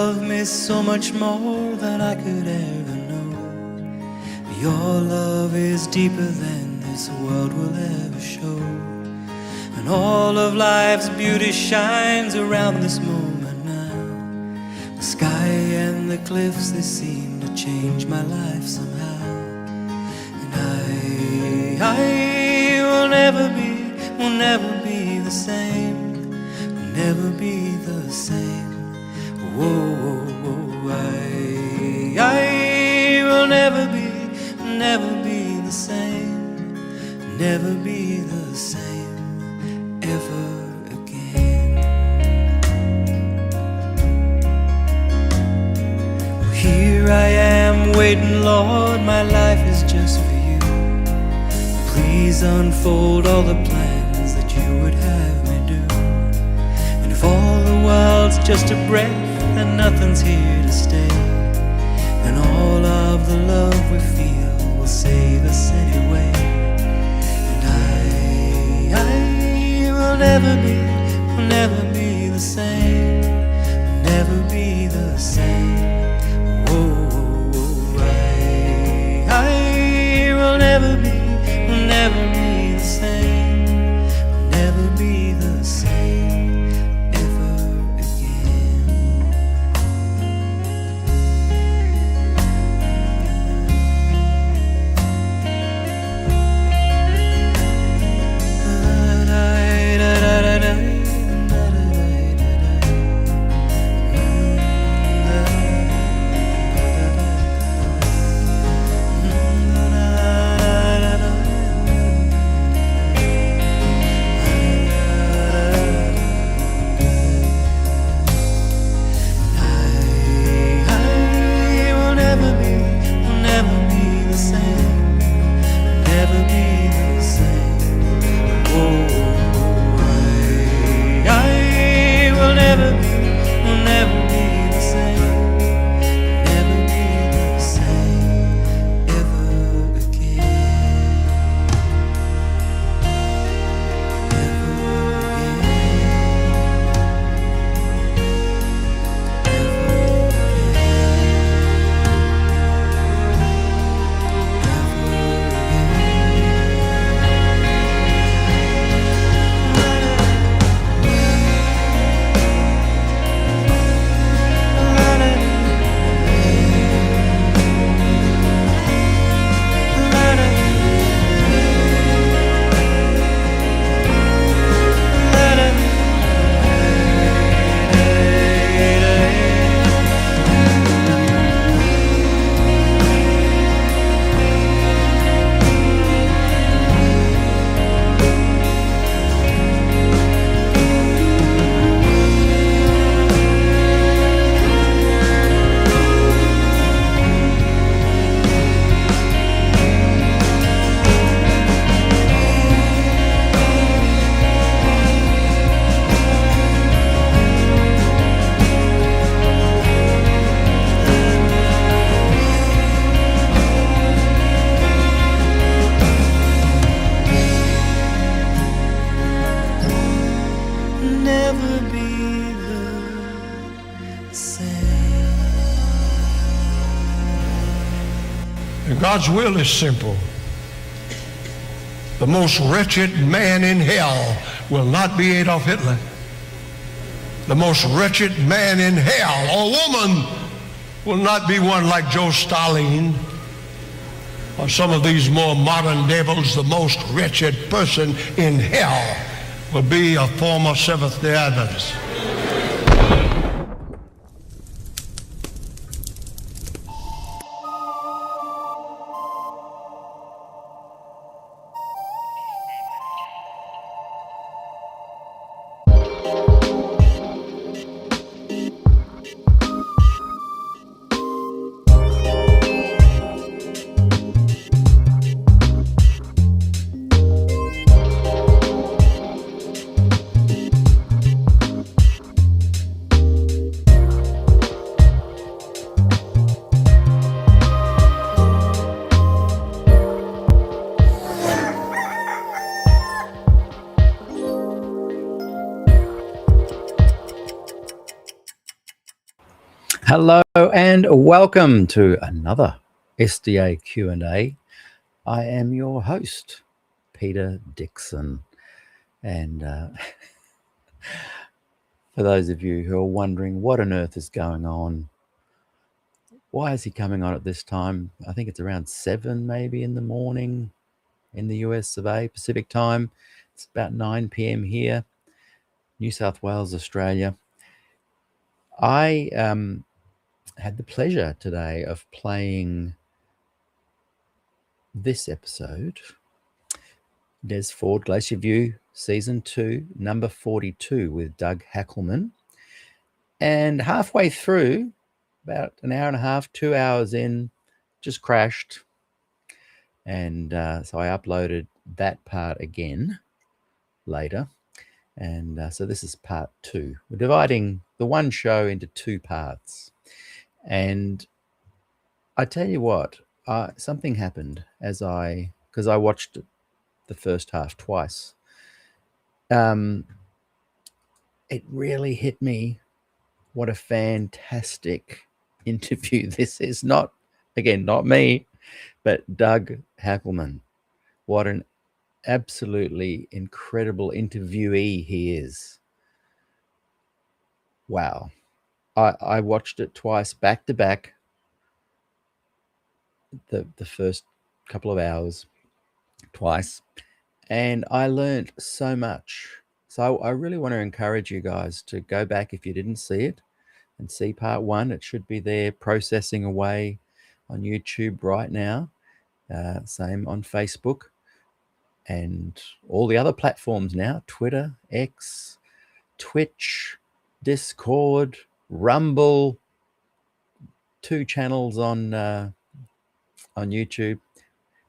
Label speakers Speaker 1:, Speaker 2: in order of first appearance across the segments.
Speaker 1: love me so much more than I could ever know. Your love is deeper than this world will ever show. And all of life's beauty shines around this moment now. The sky and the cliffs, they seem to change my life somehow. And I will never be the same, will never be the same. Whoa, I will never be the same, never be the same ever again. Well, here I am waiting, Lord, my life is just for you. Please unfold all the plans that you would have me do. And if all the world's just a breath and nothing's here to stay, and all of the love we feel will save us anyway. And I will never be the same, will never be the same. Oh, I will never be the same, will never be the same ever again.
Speaker 2: God's will is simple. The most wretched man in hell will not be Adolf Hitler. The most wretched man in hell, or woman, will not be one like Joe Stalin or some of these more modern devils. The most wretched person in hell will be a former Seventh-day Adventist.
Speaker 3: Hello and welcome to another SDAQ&A. I am your host, Peter Dixon. And for those of you who are wondering what on earth is going on, why is he coming on at this time? I think it's around 7 maybe in the morning in the US of A, Pacific time. It's about 9 p.m. here, New South Wales, Australia. I had the pleasure today of playing this episode, Des Ford, Glacier View, Season 2, number 42 with Doug Hackleman. And halfway through, about an hour and a half, 2 hours in, just crashed. And so I uploaded that part again later. And so this is part 2. We're dividing the one show into 2 parts. And I tell you what, something happened because I watched the first half twice. It really hit me what a fantastic interview this is. Not me, but Doug Hackleman. What an absolutely incredible interviewee he is. Wow. I watched it twice, back to back, the first couple of hours twice, and I learned so much. So I really want to encourage you guys to go back if you didn't see it and see part 1. It should be there processing away on YouTube right now. Same on Facebook and all the other platforms now, Twitter, X, Twitch, Discord, Rumble, 2 channels on YouTube.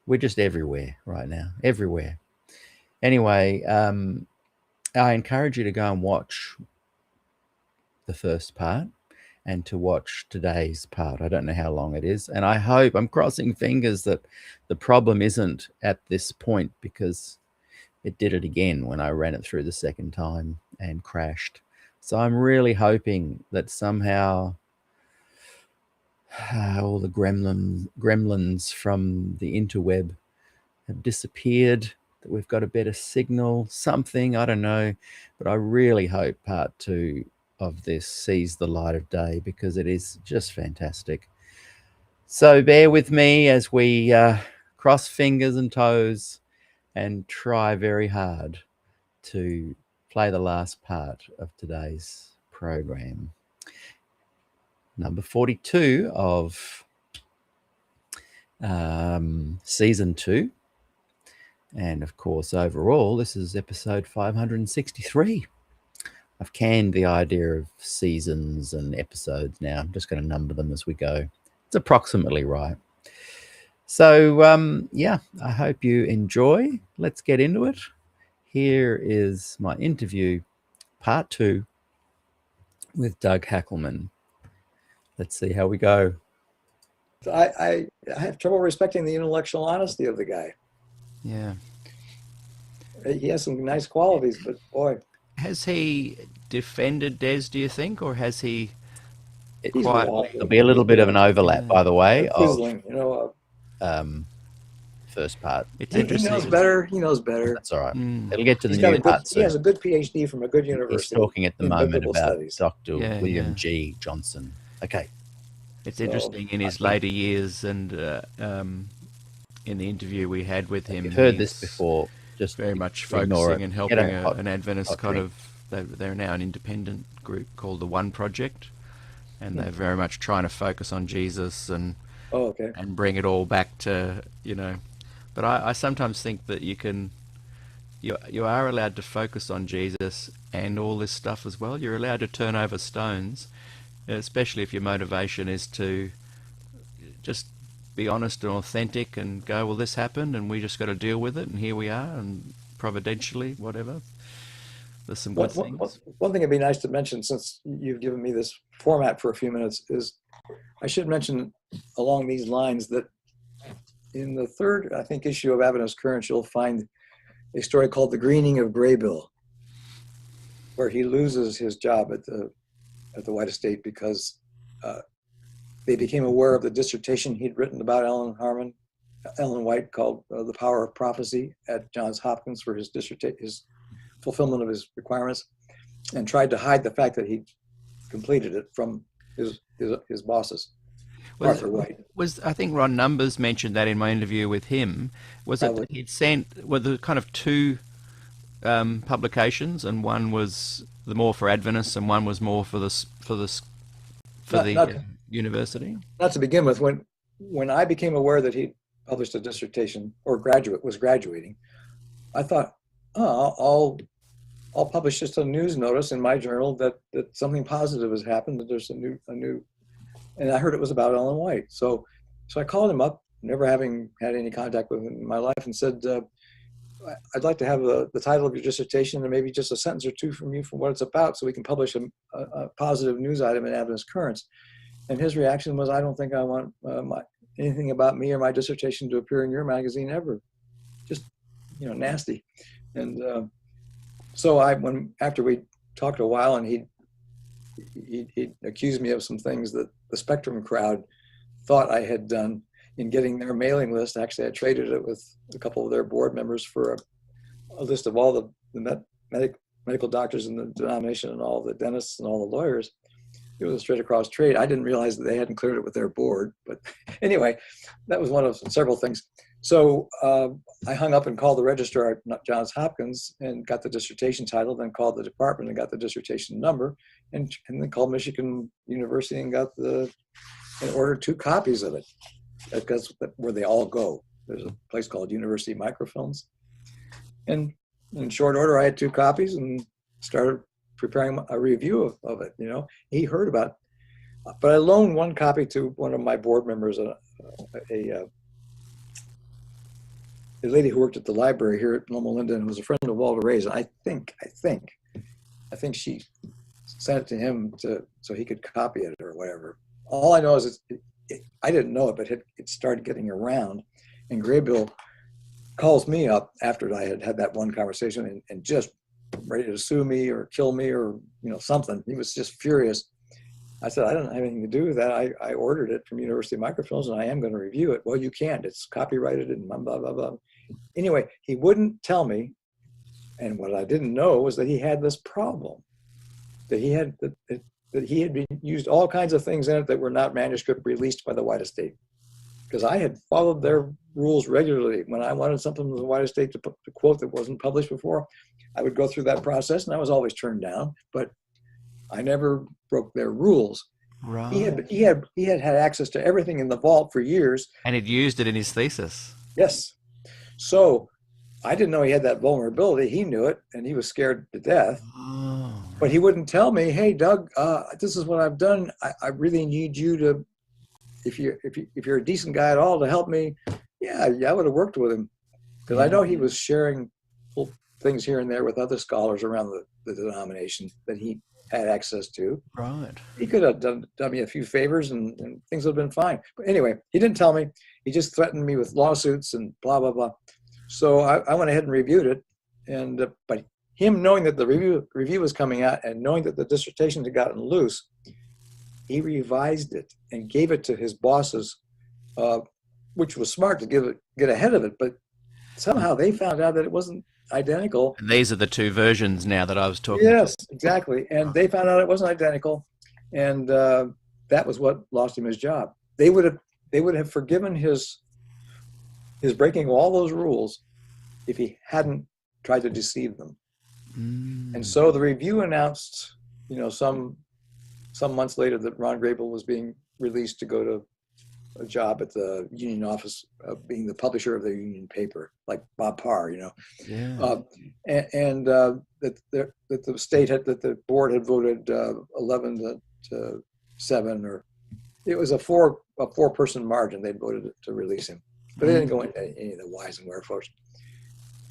Speaker 3: We're just everywhere right now, everywhere. Anyway, I encourage you to go and watch the first part and to watch today's part. I don't know how long it is. And I hope, I'm crossing fingers that the problem isn't at this point, because it did it again when I ran it through the second time and crashed. So I'm really hoping that somehow all the gremlins from the interweb have disappeared, that we've got a better signal, something, I don't know. But I really hope part 2 of this sees the light of day, because it is just fantastic. So bear with me as we cross fingers and toes and try very hard to play the last part of today's program. Number 42 of season 2. And of course, overall, this is episode 563. I've canned the idea of seasons and episodes now. I'm just going to number them as we go. It's approximately right. So, yeah, I hope you enjoy. Let's get into it. Here is my interview, part 2, with Doug Hackleman. Let's see how we go.
Speaker 4: I have trouble respecting the intellectual honesty of the guy.
Speaker 3: Yeah.
Speaker 4: He has some nice qualities, but boy.
Speaker 3: Has he defended Des, do you think, or has he
Speaker 4: He's
Speaker 3: quietly? There'll be a little bit of an overlap, by the way, of first part.
Speaker 4: It's interesting. He knows better. He knows better.
Speaker 3: That's all right. It'll get to the new part soon.
Speaker 4: He has a good PhD from a good university.
Speaker 3: He's talking at the moment about
Speaker 4: studies.
Speaker 3: Dr. William G. Johnson. Okay.
Speaker 5: It's interesting in his later years, and in the interview we had with him,
Speaker 3: you've heard this before. Just
Speaker 5: very much focusing and helping an Adventist kind of. They're now an independent group called the One Project, and they're very much trying to focus on Jesus and and bring it all back to, you know. But I sometimes think that you are allowed to focus on Jesus and all this stuff as well. You're allowed to turn over stones, especially if your motivation is to just be honest and authentic and go, well, this happened and we just got to deal with it, and here we are, and providentially, whatever. There's some good things.
Speaker 4: One thing it'd be nice to mention, since you've given me this format for a few minutes, is I should mention along these lines that in the 3rd, I think, issue of Adventist Current, you'll find a story called The Greening of Graybill, where he loses his job at the White Estate because they became aware of the dissertation he'd written about Ellen White, called The Power of Prophecy at Johns Hopkins for his fulfillment of his requirements, and tried to hide the fact that he completed it from his bosses. Arthur White.
Speaker 5: I think Ron Numbers mentioned that in my interview with him. Was it that he'd sent, were there kind of two publications, and one was more for Adventists and one was more for the university?
Speaker 4: Not to begin with, when I became aware that he published a dissertation or was graduating, I thought, I'll publish just a news notice in my journal that something positive has happened, that there's a new, and I heard it was about Ellen White. So I called him up, never having had any contact with him in my life, and said, I'd like to have the title of your dissertation and maybe just a sentence or two from you for what it's about, so we can publish a positive news item in Adventist Currents. And his reaction was, I don't think I want anything about me or my dissertation to appear in your magazine ever. Just, nasty. And so after we talked a while, and he accused me of some things that the Spectrum crowd thought I had done in getting their mailing list. Actually, I traded it with a couple of their board members for a list of all the medical doctors in the denomination and all the dentists and all the lawyers. It was a straight across trade. I didn't realize that they hadn't cleared it with their board. But anyway, that was one of several things. So I hung up and called the registrar at Johns Hopkins and got the dissertation title, then called the department and got the dissertation number, and then called Michigan University and ordered 2 copies of it. That's where they all go. There's a place called University Microfilms. And in short order, I had 2 copies and started preparing a review of it. He heard about it. But I loaned 1 copy to one of my board members, a lady who worked at the library here at Loma Linda and was a friend of Walter Ray's. I think she sent it to him so he could copy it or whatever. All I know is I didn't know it, but it started getting around. And Graybill calls me up after I had that one conversation and just ready to sue me or kill me or something. He was just furious. I said, I don't have anything to do with that. I ordered it from University Microfilms and I am going to review it. Well, you can't. It's copyrighted and blah, blah, blah, blah. Anyway, he wouldn't tell me. And what I didn't know was that he had this problem, that he had used all kinds of things in it that were not manuscript released by the White Estate. Because I had followed their rules regularly. When I wanted something from the White Estate to quote that wasn't published before, I would go through that process, and I was always turned down. But I never broke their rules.
Speaker 5: Right.
Speaker 4: He had access to everything in the vault for years.
Speaker 5: And he'd used it in his thesis.
Speaker 4: Yes. So I didn't know he had that vulnerability. He knew it, and he was scared to death.
Speaker 5: Oh.
Speaker 4: But he wouldn't tell me, hey, Doug, this is what I've done. I really need you to, if you're a decent guy at all, to help me. Yeah, I would have worked with him. Because I know he was sharing things here and there with other scholars around the denomination that he had access to.
Speaker 5: Right.
Speaker 4: He could have done me a few favors and things would have been fine. But anyway, he didn't tell me. He just threatened me with lawsuits and blah, blah, blah. So I went ahead and reviewed it. And but him knowing that the review was coming out and knowing that the dissertation had gotten loose, he revised it and gave it to his bosses, which was smart to get ahead of it. But somehow they found out that it wasn't identical.
Speaker 5: And these are the 2 versions now that I was talking
Speaker 4: about. Yes, exactly. And they found out it wasn't identical. And that was what lost him his job. They would have forgiven his breaking all those rules if he hadn't tried to deceive them. And so the review announced, some months later that Ron Graybill was being released to go to a job at the union office, being the publisher of the union paper, like Bob Parr,
Speaker 5: Yeah.
Speaker 4: And that the board had voted 11 to 7, or it was a 4-person margin. They voted to release him, but they didn't go into any of the whys and wherefores.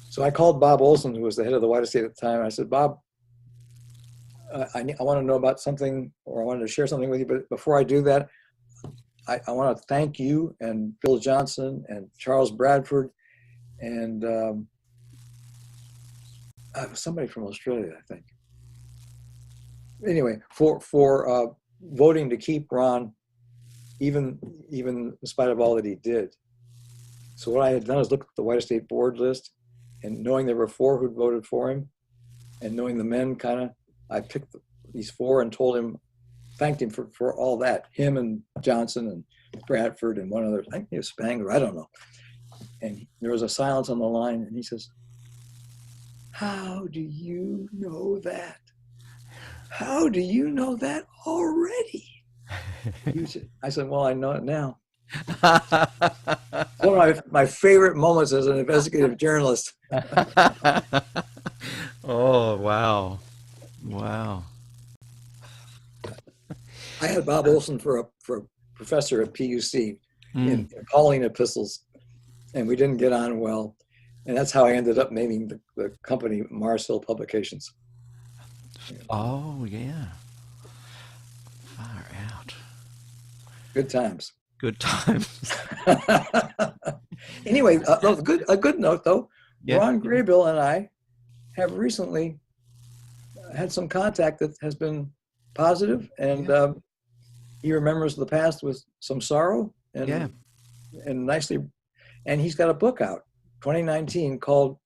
Speaker 4: So I called Bob Olson, who was the head of the White Estate at the time. I said, Bob, I want to know about something, or I wanted to share something with you. But before I do that, I want to thank you and Bill Johnson and Charles Bradford and somebody from Australia, I think. Anyway, for voting to keep Ron even in spite of all that he did. So what I had done is look at the White Estate Board list, and knowing there were 4 who'd voted for him, and knowing the men I picked these 4 and thanked him for all that. Him and Johnson and Bradford and one other, I think it was Spangler, I don't know. And there was a silence on the line, and he says, "How do you know that? How do you know that already?" I said, "Well, I know it now." One of my favorite moments as an investigative journalist.
Speaker 5: Oh, wow. Wow.
Speaker 4: I had Bob Olson for a professor at PUC in Pauline epistles, and we didn't get on well. And that's how I ended up naming the company Mars Hill Publications.
Speaker 5: Oh, yeah. Far out.
Speaker 4: Good times.
Speaker 5: Good times.
Speaker 4: Anyway, a good note, though.
Speaker 5: Yeah.
Speaker 4: Ron Graybill and I have recently had some contact that has been positive, and he remembers the past with some sorrow and nicely. And he's got a book out, 2019, called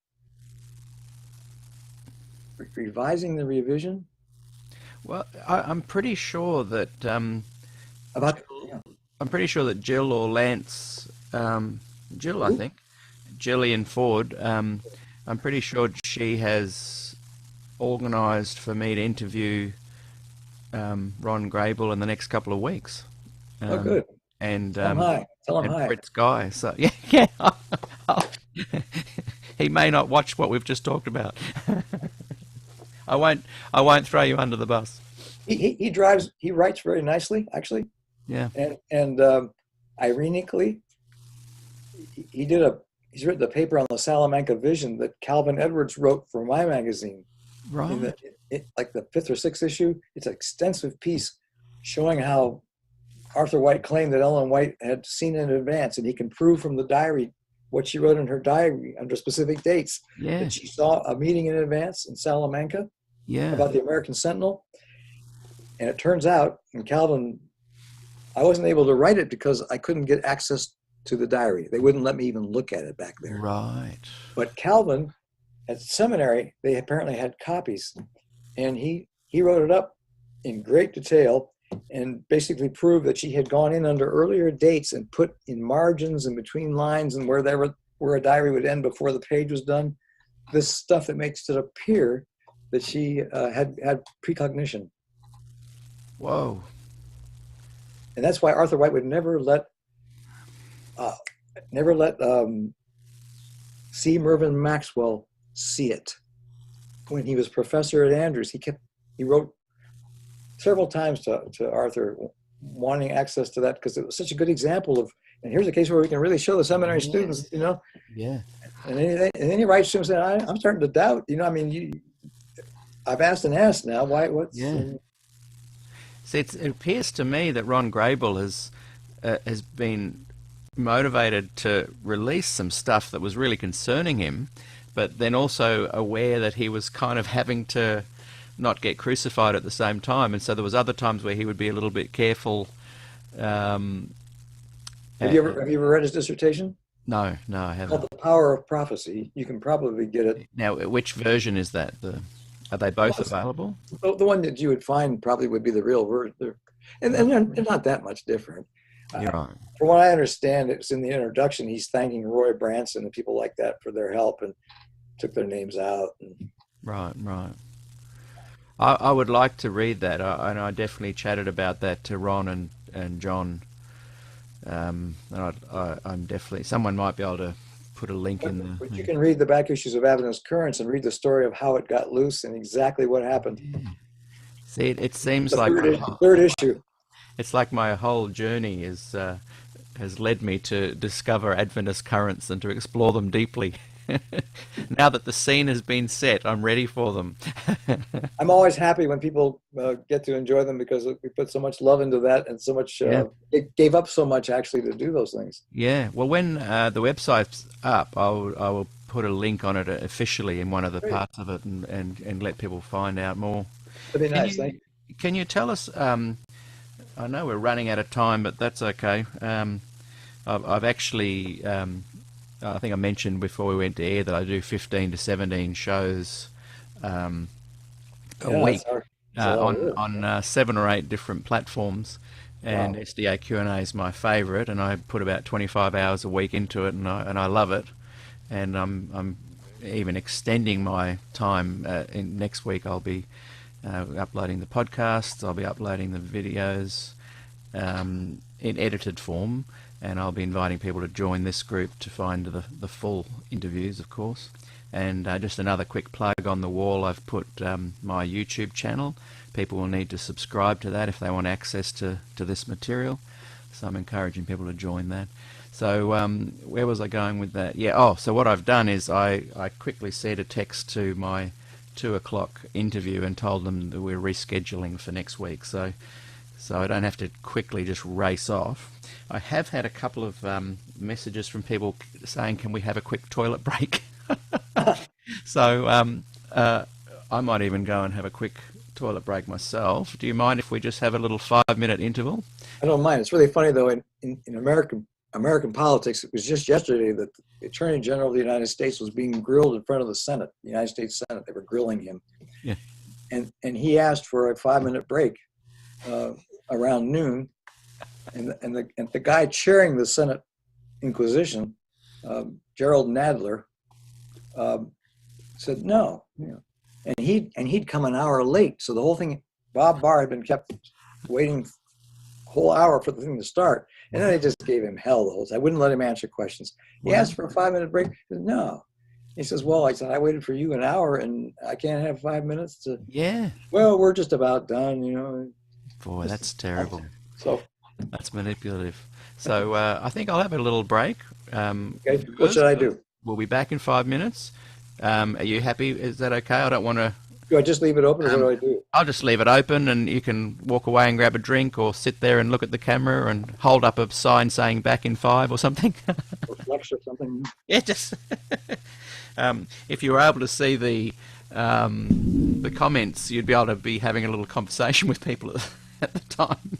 Speaker 4: Revising the Revision.
Speaker 5: Well, I'm pretty sure that I'm pretty sure that Jill or Lance, Jill, I think, Jillian Ford, I'm pretty sure she has organised for me to interview Ron Graybill in the next couple of weeks.
Speaker 4: Oh, good.
Speaker 5: And
Speaker 4: Tell him hi.
Speaker 5: Fritz Guy. So yeah. He may not watch what we've just talked about. I won't throw you under the bus.
Speaker 4: He drives. He writes very nicely, actually.
Speaker 5: Yeah.
Speaker 4: And ironically, he's written a paper on the Salamanca Vision that Calvin Edwards wrote for my magazine.
Speaker 5: Right.
Speaker 4: In like the 5th or 6th issue. It's an extensive piece showing how Arthur White claimed that Ellen White had seen in advance, and he can prove from the diary what she wrote in her diary under specific dates.
Speaker 5: Yeah.
Speaker 4: That she saw a meeting in advance in Salamanca.
Speaker 5: Yeah.
Speaker 4: About the American Sentinel. And it turns out, and Calvin, I wasn't able to write it because I couldn't get access to the diary. They wouldn't let me even look at it back there.
Speaker 5: Right.
Speaker 4: But Calvin, at seminary, they apparently had copies. And he wrote it up in great detail and basically proved that she had gone in under earlier dates and put in margins and between lines and where a diary would end before the page was done, this stuff that makes it appear that she had precognition.
Speaker 5: Whoa.
Speaker 4: And that's why Arthur White would never let C. Mervyn Maxwell see it. When he was professor at Andrews, he wrote several times to Arthur wanting access to that because it was such a good example of, and here's a case where we can really show the seminary students,
Speaker 5: Yeah.
Speaker 4: And then he writes to him saying, I'm starting to doubt, I've asked and asked now,
Speaker 5: See, it appears to me that Ron Graybill has been motivated to release some stuff that was really concerning him, but then also aware that he was kind of having to not get crucified at the same time, and so there was other times where he would be a little bit careful.
Speaker 4: Have you ever read his dissertation?
Speaker 5: No, I haven't.
Speaker 4: Called The Power of Prophecy. You can probably get it.
Speaker 5: Now, which version is that? Are they both available?
Speaker 4: The one that you would find probably would be the real version. And they're not that much different.
Speaker 5: You're right.
Speaker 4: From what I understand, it's in the introduction, he's thanking Roy Branson and people like that for their help and took their names out.
Speaker 5: Right. I would like to read that, and I definitely chatted about that to Ron and John. And I'm definitely, someone might be able to put a link in there.
Speaker 4: But you can read the back issues of Adventist Currents and read the story of how it got loose and exactly what happened.
Speaker 5: Yeah. See, it seems
Speaker 4: the
Speaker 5: like
Speaker 4: third issue.
Speaker 5: It's like my whole journey has led me to discover Adventist currents and to explore them deeply. Now that the scene has been set, I'm ready for them.
Speaker 4: I'm always happy when people get to enjoy them because we put so much love into that and so much, it gave up so much actually to do those things.
Speaker 5: Yeah, well, when the website's up, I will put a link on it officially in one of the parts of it and let people find out more.
Speaker 4: That'd be nice, thank you.
Speaker 5: Can you tell us I know we're running out of time, but that's okay. I've actually, I think I mentioned before we went to air that I do 15 to 17 shows a week on 7 or 8 different platforms. And wow. SDAQ&A is my favourite, and I put about 25 hours a week into it, and I love it. And I'm even extending my time. Next week I'll be uploading the podcasts, I'll be uploading the videos in edited form, and I'll be inviting people to join this group to find the full interviews, of course. And just another quick plug on the wall, I've put my YouTube channel. People will need to subscribe to that if they want access to this material. So I'm encouraging people to join that. So where was I going with that? Yeah, so what I've done is I quickly sent a text to my 2 o'clock interview and told them that we're rescheduling for next week. So I don't have to quickly just race off. I have had a couple of messages from people saying, can we have a quick toilet break? So I might even go and have a quick toilet break myself. Do you mind if we just have a little 5-minute interval?
Speaker 4: I don't mind. It's really funny, though, in American politics, it was just yesterday that the Attorney General of the United States was being grilled in front of the Senate, the United States Senate. They were grilling him.
Speaker 5: Yeah.
Speaker 4: And he asked for a 5-minute break around noon. And the guy chairing the Senate Inquisition, Gerald Nadler, said no. And he'd come an hour late. So the whole thing, Bob Barr had been kept waiting a whole hour for the thing to start. And then they just gave him hell the whole time. I wouldn't let him answer questions. He asked for a 5-minute break. He said, no. He says, well, I waited for you an hour and I can't have 5 minutes to.
Speaker 5: Yeah.
Speaker 4: Well, we're just about done,
Speaker 5: Boy, that's terrible.
Speaker 4: So
Speaker 5: that's manipulative. So I think I'll have a little break.
Speaker 4: Okay. What should I do?
Speaker 5: We'll be back in 5 minutes. Are you happy? Is that okay? I don't want to.
Speaker 4: Do I just leave it open, or what do I do?
Speaker 5: I'll just leave it open, and you can walk away and grab a drink, or sit there and look at the camera and hold up a sign saying "back in 5" or something.
Speaker 4: Or flex or something.
Speaker 5: Yeah, just. If you were able to see the comments, you'd be able to be having a little conversation with people at the time.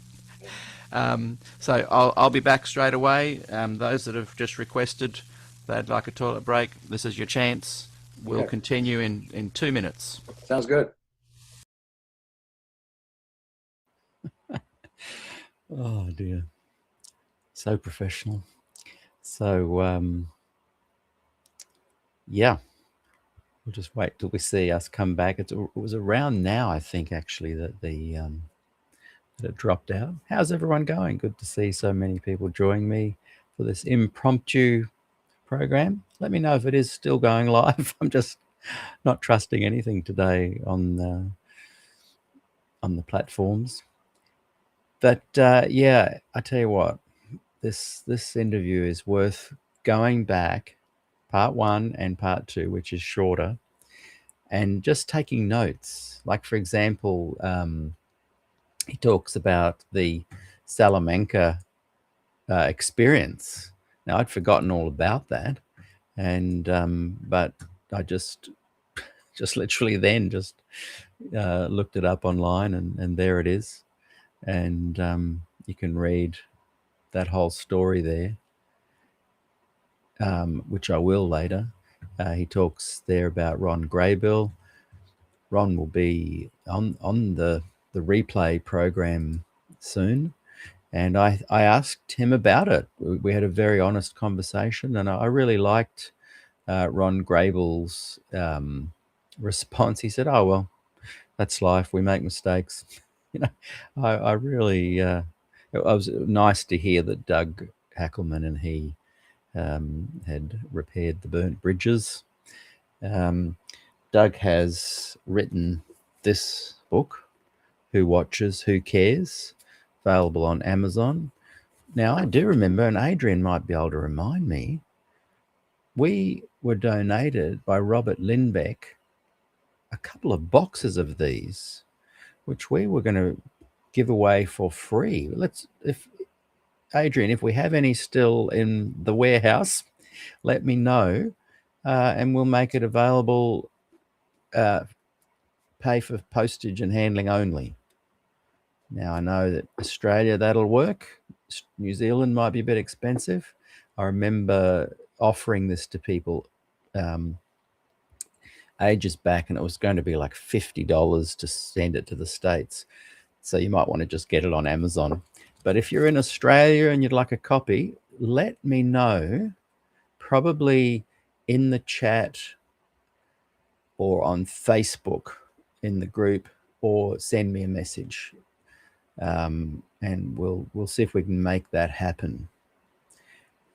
Speaker 5: So I'll be back straight away. Those that have just requested they'd like a toilet break, this is your chance. We'll continue in 2 minutes.
Speaker 4: Sounds good.
Speaker 3: Oh dear. So professional. So yeah. We'll just wait till we see us come back. It was around now, I think, actually, that that it dropped out. How's everyone going? Good to see so many people join me for this impromptu program. Let me know if it is still going live. I'm just not trusting anything today on the platforms. But yeah, I tell you what, this interview is worth going back, part 1 and part 2, which is shorter, and just taking notes. Like, for example, he talks about the Salamanca experience. Now, I'd forgotten all about that, and but I just literally then just looked it up online, and there it is, and you can read that whole story there, which I will later. He talks there about Ron Graybill. Ron will be on the replay program soon. And I asked him about it. We had a very honest conversation, and I really liked Ron Graybill's response. He said, "Oh well, that's life. We make mistakes." I really it was nice to hear that Doug Hackleman and he had repaired the burnt bridges. Doug has written this book, "Who Watches, Who Cares?" available on Amazon. Now, I do remember, and Adrian might be able to remind me, we were donated by Robert Lindbeck a couple of boxes of these, which we were going to give away for free. Adrian, if we have any still in the warehouse, let me know, and we'll make it available, pay for postage and handling only. Now, I know that Australia, that'll work. New Zealand might be a bit expensive. I remember offering this to people ages back, and it was going to be like $50 to send it to the States. So you might want to just get it on Amazon. But if you're in Australia and you'd like a copy, let me know, probably in the chat or on Facebook in the group, or send me a message, and we'll see if we can make that happen.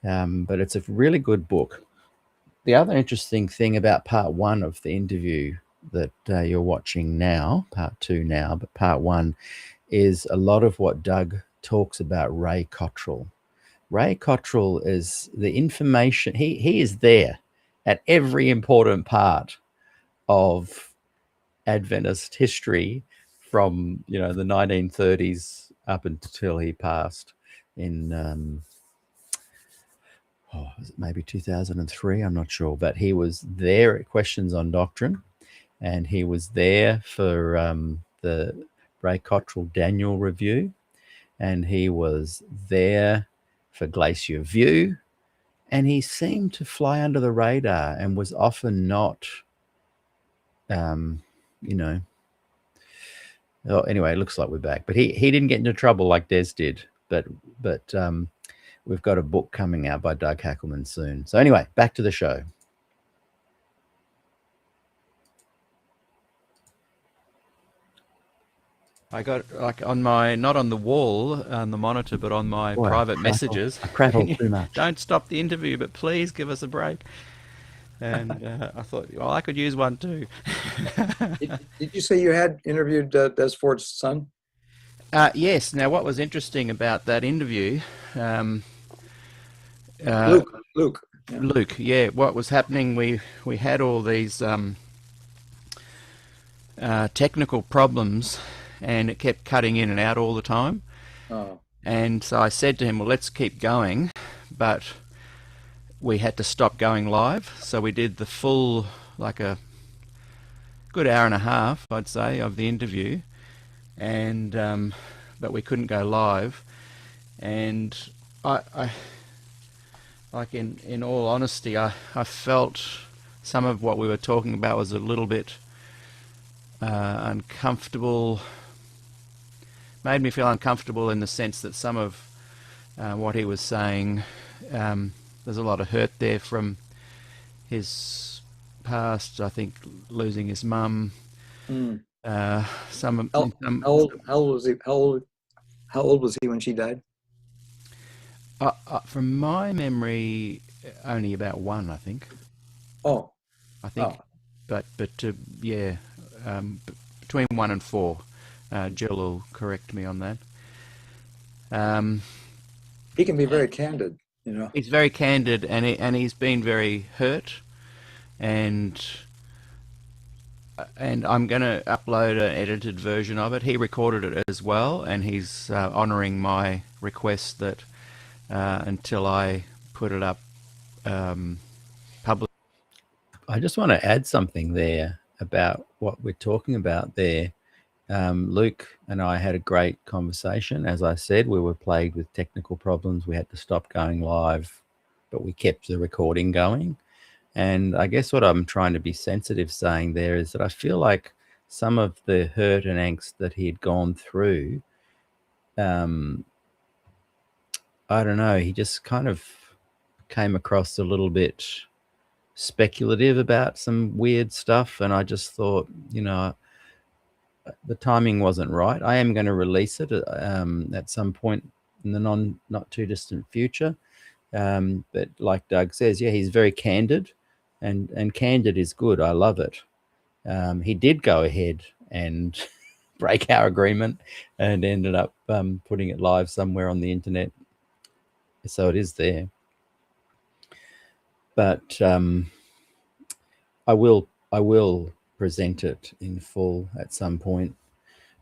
Speaker 3: But it's a really good book. The other interesting thing about part one of the interview that you're watching now, part two now, but part one, is a lot of what Doug talks about Ray Cottrell. Ray Cottrell is the information, he is there at every important part of Adventist history from, the 1930s up until he passed in was it maybe 2003? I'm not sure, but he was there at Questions on Doctrine, and he was there for the Ray Cottrell Daniel Review, and he was there for Glacier View, and he seemed to fly under the radar and was often not, well, anyway, it looks like we're back, but he didn't get into trouble like Des did, but we've got a book coming out by Doug Hackleman soon. So anyway, back to the show.
Speaker 5: I got, like, on my, not on the wall on the monitor, but on my private messages.
Speaker 3: I prattled too much.
Speaker 5: Don't stop the interview, but please give us a break. And I thought, well, I could use one too.
Speaker 4: Did you say you had interviewed Des Ford's son?
Speaker 5: Yes. Now, what was interesting about that interview,
Speaker 4: Luke.
Speaker 5: Yeah. What was happening? We had all these technical problems, and it kept cutting in and out all the time.
Speaker 4: Oh.
Speaker 5: And so I said to him, well, let's keep going, but we had to stop going live. So we did the full, like a good hour and a half, I'd say, of the interview, and but we couldn't go live. And I like, in all honesty, I felt some of what we were talking about was a little bit uncomfortable, made me feel uncomfortable in the sense that some of what he was saying, there's a lot of hurt there from his past, I think, losing his mum.
Speaker 4: How old was he when she died?
Speaker 5: From my memory, only about one, I think.
Speaker 4: Oh.
Speaker 5: I think, but yeah, between 1 and 4. Jill will correct me on that.
Speaker 4: He can be very candid,
Speaker 5: He's very candid, and he's been very hurt, and I'm going to upload an edited version of it. He recorded it as well, and he's honouring my request that until I put it up public.
Speaker 3: I just want to add something there about what we're talking about there. Luke and I had a great conversation. As I said, we were plagued with technical problems. We had to stop going live, but we kept the recording going. And I guess what I'm trying to be sensitive saying there is that I feel like some of the hurt and angst that he had gone through, I don't know, he just kind of came across a little bit speculative about some weird stuff. And I just thought, the timing wasn't right. I am going to release it at some point in the not too distant future. But like Doug says, yeah, he's very candid, and candid is good. I love it. He did go ahead and break our agreement and ended up putting it live somewhere on the internet. So it is there. But I will present it in full at some point,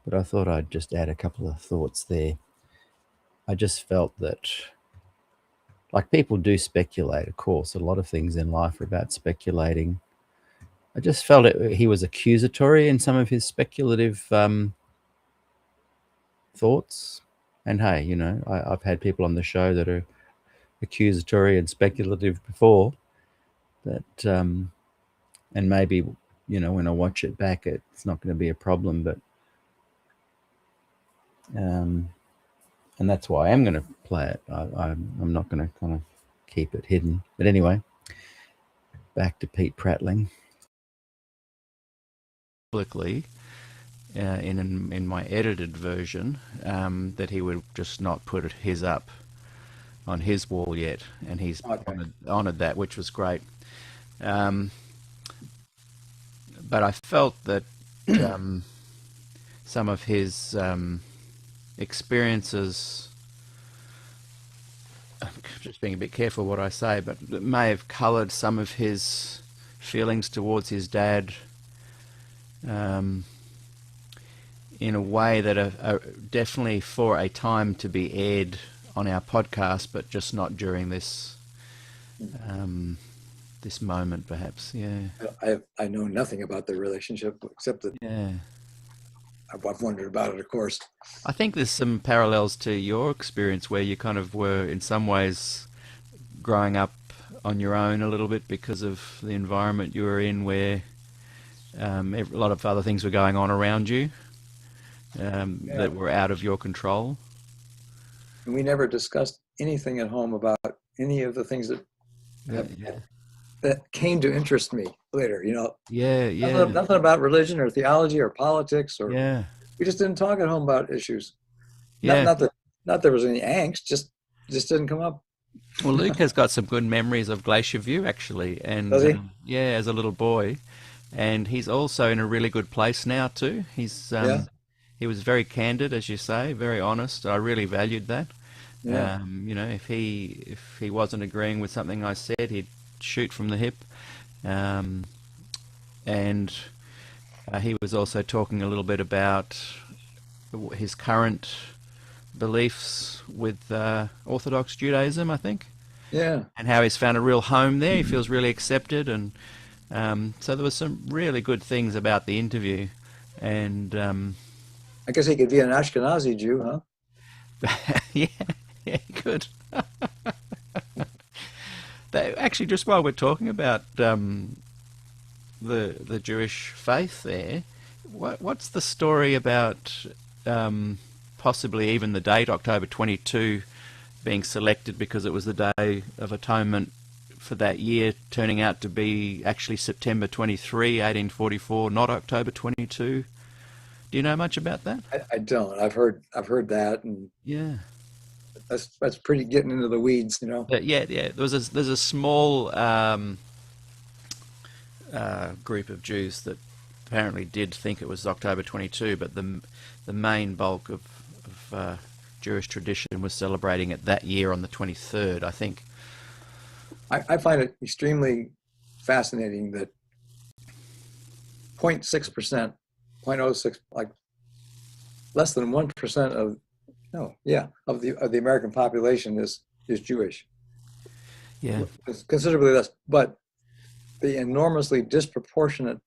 Speaker 3: but I thought I'd just add a couple of thoughts there. I just felt that, like, people do speculate, of course. A lot of things in life are about speculating. I just felt he was accusatory in some of his speculative thoughts. And hey, you know, I've had people on the show that are accusatory and speculative before. That and maybe, you know, when I watch it back, it's not going to be a problem. But and that's why I am going to play it. I'm not going to kind of keep it hidden. But anyway, back to Pete prattling.
Speaker 5: Publicly, in my edited version, that he would just not put his up on his wall yet, and he's honoured that, which was great. But I felt that some of his experiences, I'm just being a bit careful what I say, but it may have coloured some of his feelings towards his dad in a way that are definitely for a time to be aired on our podcast, but just not during this this moment, perhaps. Yeah.
Speaker 4: I know nothing about their relationship except that I've wondered about it, of course.
Speaker 5: I think there's some parallels to your experience where you kind of were in some ways growing up on your own a little bit because of the environment you were in, where a lot of other things were going on around you that were out of your control.
Speaker 4: And we never discussed anything at home about any of the things that came to interest me later, you know. Nothing about religion or theology or politics or we just didn't talk at home about issues. Not that there was any angst, just didn't come up.
Speaker 5: Well, Luke has got some good memories of Glacier View, actually, and
Speaker 4: does he?
Speaker 5: As a little boy, and he's also in a really good place now too. He's he was very candid, as you say, very honest. I really valued that.
Speaker 4: Yeah.
Speaker 5: You know, if he wasn't agreeing with something I said, he'd shoot from the hip. And he was also talking a little bit about his current beliefs with Orthodox Judaism, I think.
Speaker 4: Yeah.
Speaker 5: And how he's found a real home there. He feels really accepted. And so there was some really good things about the interview. And
Speaker 4: I guess he could be an Ashkenazi Jew, huh?
Speaker 5: yeah, he could. Actually, just while we're talking about the Jewish faith there, what's the story about possibly even the date, October 22, being selected because it was the Day of Atonement for that year, turning out to be actually September 23, 1844, not October 22? Do you know much about that?
Speaker 4: I don't. I've heard that, and that's pretty getting into the weeds, you know.
Speaker 5: There's a small group of Jews that apparently did think it was October 22, but the main bulk of Jewish tradition was celebrating it that year on the 23rd, I think.
Speaker 4: I find it extremely fascinating that 0.6%, 0.06, like less than 1% of the American population is Jewish.
Speaker 5: Yeah,
Speaker 4: it's considerably less, but the enormously disproportionate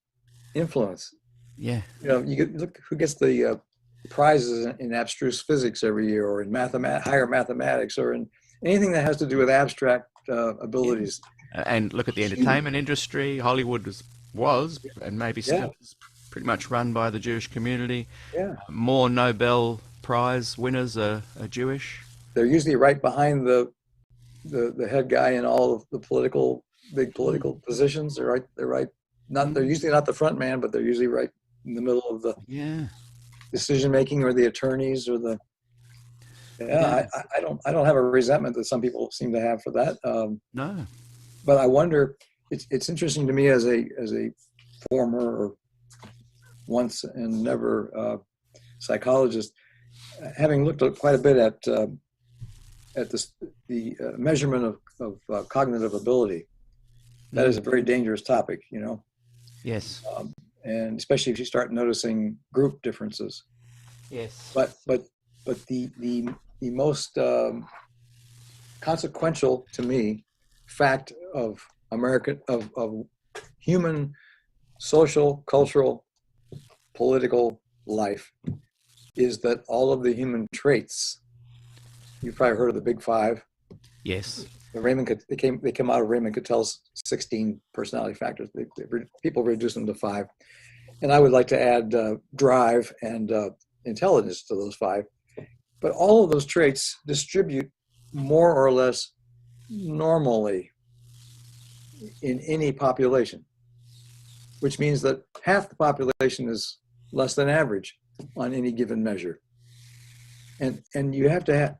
Speaker 4: influence.
Speaker 5: Yeah,
Speaker 4: you know, look who gets the prizes in abstruse physics every year, or in higher mathematics, or in anything that has to do with abstract abilities.
Speaker 5: And look at the entertainment industry. Hollywood was and maybe still is pretty much run by the Jewish community.
Speaker 4: Yeah.
Speaker 5: More Nobel Prize winners are Jewish.
Speaker 4: They're usually right behind the head guy in all of the big political positions. They're right. They're usually not the front man, but they're usually right in the middle of the decision making, or the attorneys, or the. I don't have a resentment that some people seem to have for that.
Speaker 5: No.
Speaker 4: But I wonder. It's interesting to me as a former or once and never psychologist, having looked quite a bit at the measurement of cognitive ability. That is a very dangerous topic, you know.
Speaker 5: Yes.
Speaker 4: And especially if you start noticing group differences.
Speaker 5: Yes.
Speaker 4: But the most consequential to me fact of human social, cultural, political life is that all of the human traits, you've probably heard of the Big Five.
Speaker 5: Yes.
Speaker 4: They came out of Raymond Cattell's 16 personality factors. People reduce them to 5. And I would like to add drive and intelligence to those 5. But all of those traits distribute more or less normally in any population, which means that half the population is less than average on any given measure. And you have to have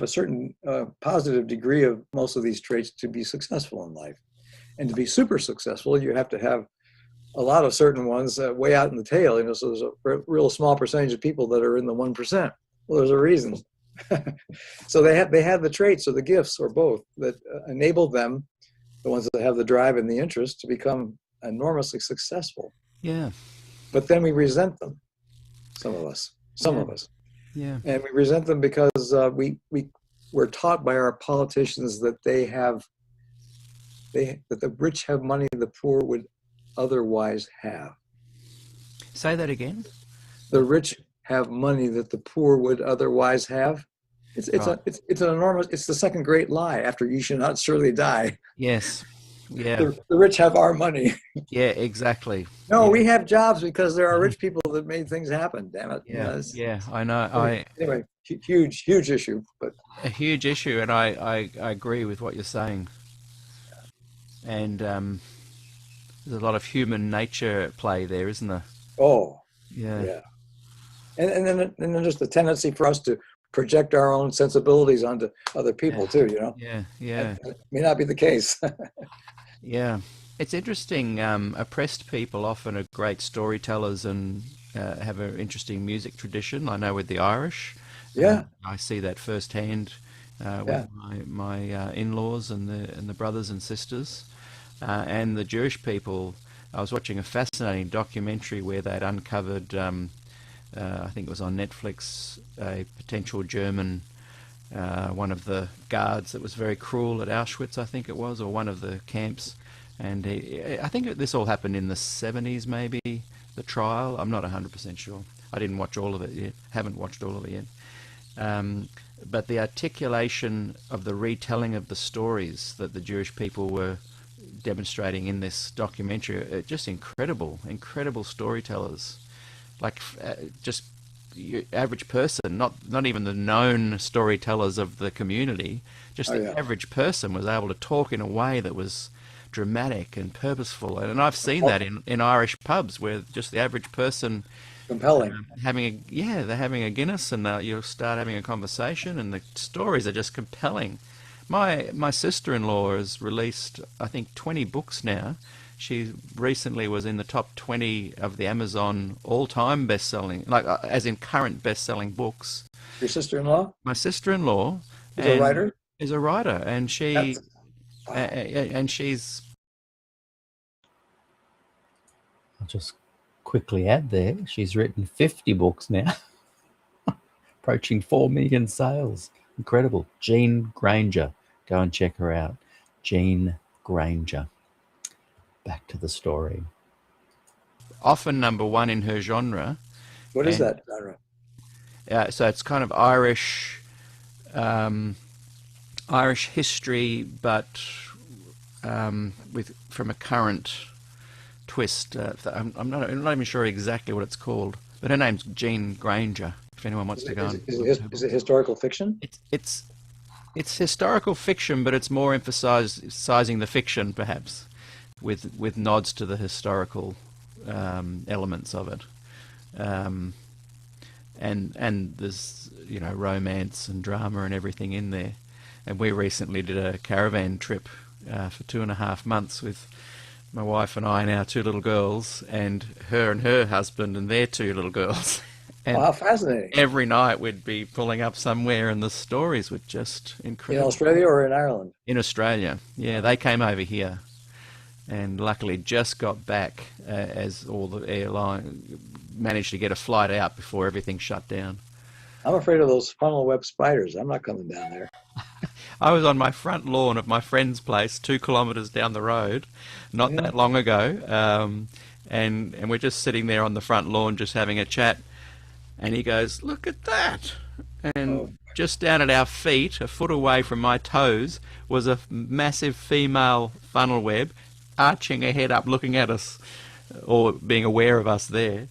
Speaker 4: a certain positive degree of most of these traits to be successful in life. And to be super successful, you have to have a lot of certain ones way out in the tail. So there's a real small percentage of people that are in the 1%. Well, there's a reason. So they have the traits or the gifts or both that enable them, the ones that have the drive and the interest, to become enormously successful.
Speaker 5: Yeah.
Speaker 4: But then we resent them. Some of us.
Speaker 5: Yeah.
Speaker 4: And we resent them because we're taught by our politicians that that the rich have money the poor would otherwise have.
Speaker 5: Say that again.
Speaker 4: The rich have money that the poor would otherwise have. It's an enormous. It's the second great lie after "you should not surely die."
Speaker 5: Yes. Yeah.
Speaker 4: The rich have our money.
Speaker 5: Yeah, exactly.
Speaker 4: No,
Speaker 5: yeah.
Speaker 4: We have jobs because there are rich people that made things happen. Damn it.
Speaker 5: Yeah. Yeah, I know.
Speaker 4: Anyway, huge issue, but
Speaker 5: a huge issue, and I agree with what you're saying. And there's a lot of human nature at play there, isn't there?
Speaker 4: Oh.
Speaker 5: Yeah.
Speaker 4: Yeah. And then just the tendency for us to project our own sensibilities onto other people too,
Speaker 5: Yeah, yeah.
Speaker 4: That may not be the case.
Speaker 5: Yeah. It's interesting. Oppressed people often are great storytellers and have an interesting music tradition. I know with the Irish.
Speaker 4: Yeah.
Speaker 5: I see that firsthand with my in-laws and the brothers and sisters. And the Jewish people. I was watching a fascinating documentary where they'd uncovered, I think it was on Netflix, a potential German, one of the guards that was very cruel at Auschwitz, I think it was, or one of the camps. And I think this all happened in the 70s, maybe, the trial. I'm not 100% sure. I didn't watch all of it yet, haven't watched all of it yet. But the articulation of the retelling of the stories that the Jewish people were demonstrating in this documentary, just incredible storytellers. Like just your average person, not even the known storytellers of the community, just the average person was able to talk in a way that was dramatic and purposeful. And I've seen that in Irish pubs where just the average person
Speaker 4: compelling
Speaker 5: they're having a Guinness and you'll start having a conversation and the stories are just compelling. My sister-in-law has released, I think, 20 books now. She recently was in the top 20 of the Amazon all-time best-selling, as in current best-selling books.
Speaker 4: Your sister-in-law?
Speaker 5: My sister-in-law
Speaker 4: is a writer.
Speaker 5: Is a writer, and she's.
Speaker 3: I'll just quickly add there. She's written 50 books now, approaching 4 million sales. Incredible. Jean Granger. Go and check her out. Jean Granger. Back to the story.
Speaker 5: Often number one in her genre.
Speaker 4: What is that genre?
Speaker 5: So it's kind of Irish history, but from a current twist. I'm not even sure exactly what it's called, but her name's Jean Granger. If anyone wants to go,
Speaker 4: is it historical fiction?
Speaker 5: It's historical fiction, but it's more emphasizing the fiction, perhaps, with nods to the historical elements of it, and there's romance and drama and everything in there. And we recently did a caravan trip for 2.5 months with my wife and I and our 2 little girls, and her husband and their 2 little girls. And
Speaker 4: wow, fascinating.
Speaker 5: Every night we'd be pulling up somewhere and the stories were just incredible.
Speaker 4: In Australia or in Ireland?
Speaker 5: In Australia. Yeah, they came over here and luckily just got back as all the airline managed to get a flight out before everything shut down.
Speaker 4: I'm afraid of those funnel web spiders. I'm not coming down there.
Speaker 5: I was on my front lawn of my friend's place 2 kilometres down the road not that long ago, and we're just sitting there on the front lawn just having a chat. And he goes, "Look at that!" And just down at our feet, a foot away from my toes, was a massive female funnel web, arching her head up, looking at us, or being aware of us there.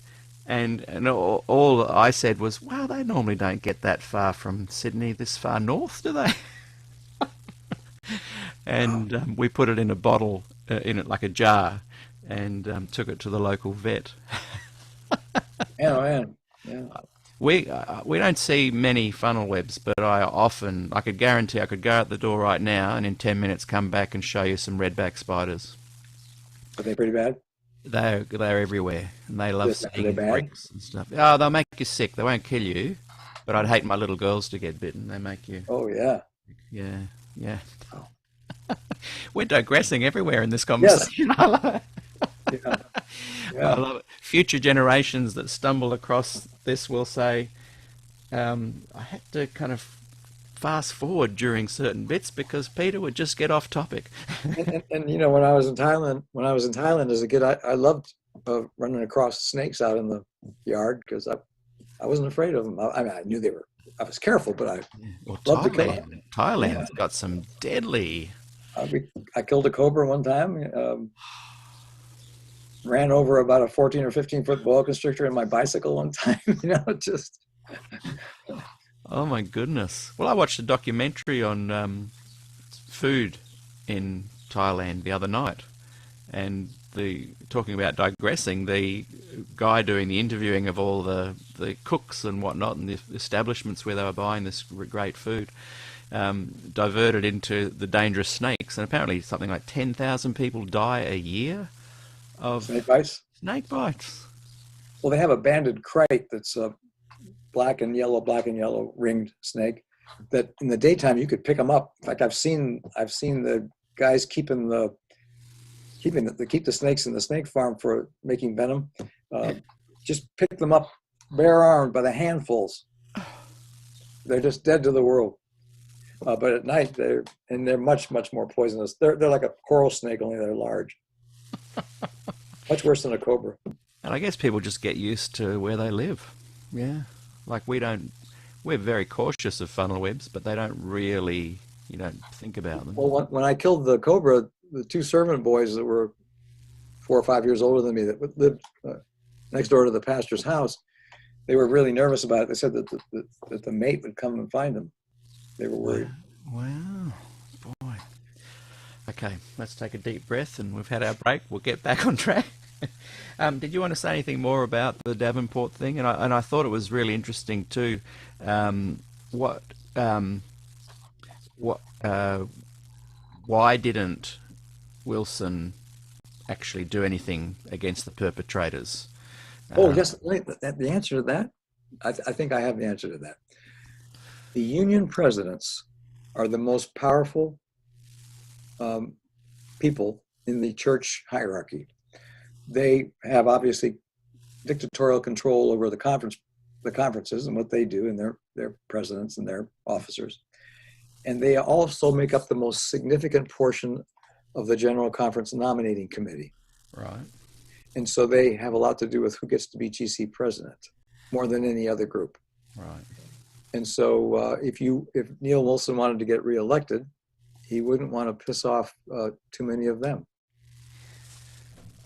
Speaker 5: And all I said was, "Wow, they normally don't get that far from Sydney, this far north, do they?" And we put it in a bottle, in it like a jar, and took it to the local vet.
Speaker 4: Yeah.
Speaker 5: We don't see many funnel webs, but I could guarantee I could go out the door right now and in 10 minutes come back and show you some redback spiders.
Speaker 4: Are they pretty bad?
Speaker 5: They're everywhere, and they love
Speaker 4: Are they bad?
Speaker 5: bricks and stuff. Oh, they'll make you sick. They won't kill you, but I'd hate my little girls to get bitten. They make you.
Speaker 4: Oh yeah.
Speaker 5: Yeah. We're digressing everywhere in this conversation.
Speaker 4: Yes.
Speaker 5: I love it.
Speaker 4: Yeah.
Speaker 5: I love it. Future generations that stumble across this will say, I had to kind of fast forward during certain bits because Peter would just get off topic.
Speaker 4: and when I was in Thailand as a kid, I loved running across snakes out in the yard because I wasn't afraid of them. I mean, I knew I was careful, but I loved to kill them.
Speaker 5: Thailand's got some deadly.
Speaker 4: I killed a cobra one time. Ran over about a 14 or 15-foot boa constrictor in my bicycle one time. Just.
Speaker 5: Oh my goodness! Well, I watched a documentary on food in Thailand the other night, and talking about digressing, the guy doing the interviewing of all the cooks and whatnot and the establishments where they were buying this great food, diverted into the dangerous snakes, and apparently something like 10,000 people die a year of
Speaker 4: snake bites.
Speaker 5: Well,
Speaker 4: they have a banded crate that's a black and yellow ringed snake that in the daytime you could pick them up. In fact, I've seen the guys keep the snakes in the snake farm for making venom. Just pick them up bare armed by the handfuls. They're just dead to the world. But at night they're much more poisonous. They're like a coral snake, only they're large. Much worse than a cobra.
Speaker 5: And I guess people just get used to where they live. Yeah. Like we're very cautious of funnel webs, but they don't really, you don't think about them.
Speaker 4: Well, when I killed the cobra, the two servant boys that were 4 or 5 years older than me that lived next door to the pastor's house, they were really nervous about it. They said that the mate would come and find them. They were worried.
Speaker 5: Wow. Boy. Okay, let's take a deep breath, and we've had our break. We'll get back on track. Did you want to say anything more about the Davenport thing? And I thought it was really interesting too. Why didn't Wilson actually do anything against the perpetrators?
Speaker 4: Yes, the answer to that, I think I have the answer to that. The Union presidents are the most powerful people in the church hierarchy. They have obviously dictatorial control over the conferences and what they do, and their presidents and their officers. And they also make up the most significant portion of the General Conference nominating committee.
Speaker 5: Right.
Speaker 4: And so they have a lot to do with who gets to be GC president, more than any other group.
Speaker 5: Right.
Speaker 4: And so if Neil Wilson wanted to get reelected, he wouldn't want to piss off too many of them.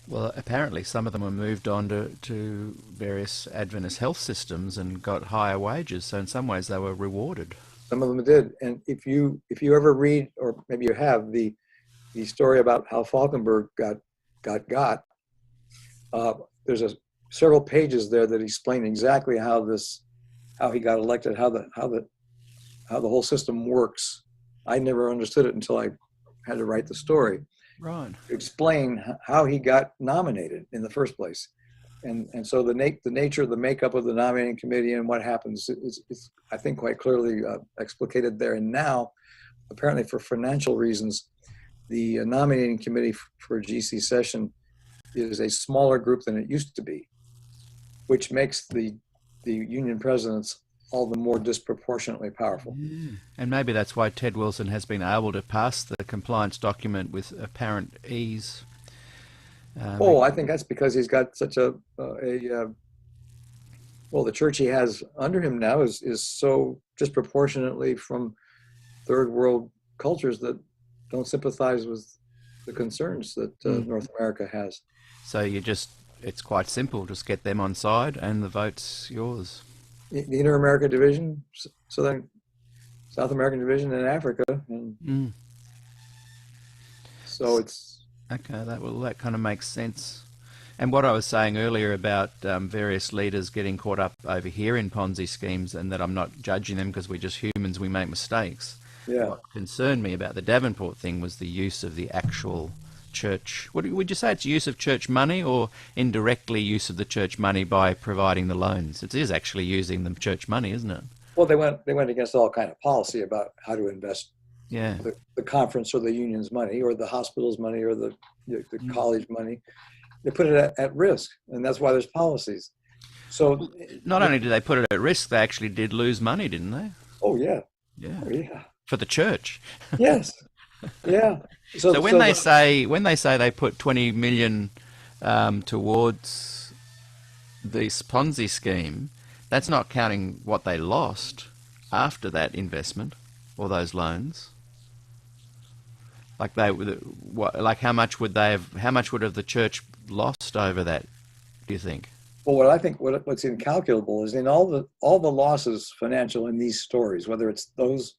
Speaker 5: Well, apparently some of them were moved on to various Adventist health systems and got higher wages. So in some ways they were rewarded. Some
Speaker 4: of them did. And if you ever read, or maybe you have, the story about how Falkenberg got, there's several pages there that explain exactly how he got elected, how the whole system works. I never understood it until I had to write the story.
Speaker 5: Right.
Speaker 4: To explain how he got nominated in the first place. And so the nature of the makeup of the nominating committee and what happens is I think, quite clearly explicated there. And now, apparently for financial reasons, the nominating committee for GC session is a smaller group than it used to be, which makes the union presidents all the more disproportionately powerful.
Speaker 5: And maybe that's why Ted Wilson has been able to pass the compliance document with apparent ease.
Speaker 4: I think that's because he's got such a Well, the church he has under him now is so disproportionately from third world cultures that don't sympathize with the concerns that North America has.
Speaker 5: So it's quite simple. Just get them on side and the vote's yours.
Speaker 4: The Inter-America Division, South American Division in Africa. And so it's...
Speaker 5: Okay, that kind of makes sense. And what I was saying earlier about various leaders getting caught up over here in Ponzi schemes, and that I'm not judging them because we're just humans, we make mistakes.
Speaker 4: Yeah.
Speaker 5: What concerned me about the Davenport thing was the use of the actual church. Would you say it's use of church money, or indirectly use of the church money by providing the loans? It is actually using the church money, isn't it?
Speaker 4: Well, they went against all kind of policy about how to invest.
Speaker 5: Yeah.
Speaker 4: The conference or the union's money or the hospital's money or the college money. They put it at risk, and that's why there's policies. So
Speaker 5: not only did they put it at risk, they actually did lose money, didn't they?
Speaker 4: Oh yeah.
Speaker 5: Yeah.
Speaker 4: Oh, yeah.
Speaker 5: For the church.
Speaker 4: Yes. Yeah.
Speaker 5: So when they say they put 20 million towards this Ponzi scheme, that's not counting what they lost after that investment or those loans. Like how much would have the church lost over that, do you think?
Speaker 4: Well, what I think what's incalculable is in all the losses financial in these stories, whether it's those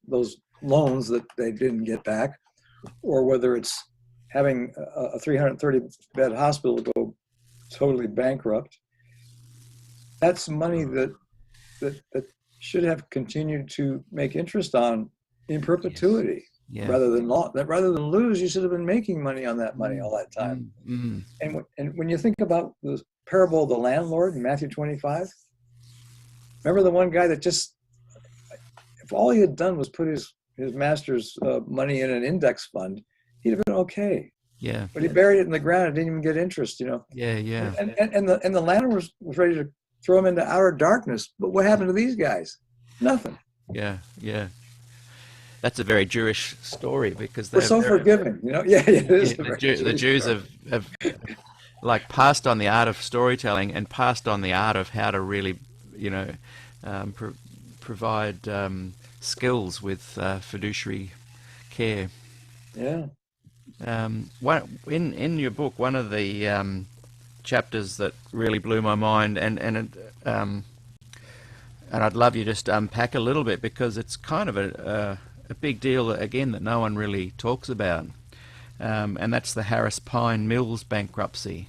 Speaker 4: loans that they didn't get back, or whether it's having a 330-bed hospital go totally bankrupt. That's money that should have continued to make interest on in perpetuity. Yes. Yeah. Rather than lose, you should have been making money on that money all that time. Mm-hmm. And when you think about the parable of the landlord in Matthew 25, remember the one guy that just, if all he had done was put his master's money in an index fund, he'd have been okay.
Speaker 5: Yeah.
Speaker 4: But he buried it in the ground and didn't even get interest,
Speaker 5: Yeah, yeah.
Speaker 4: And the landlord was ready to throw him into outer darkness. But what happened to these guys? Nothing.
Speaker 5: Yeah, yeah. That's a very Jewish story because
Speaker 4: we're so forgiving, Yeah, it is.
Speaker 5: The Jews have like passed on the art of storytelling and passed on the art of how to really, provide skills with fiduciary care.
Speaker 4: Yeah.
Speaker 5: In your book, one of the chapters that really blew my mind, and I'd love you just to unpack a little bit because it's kind of a big deal again that no one really talks about, and that's the Harris Pine Mills bankruptcy.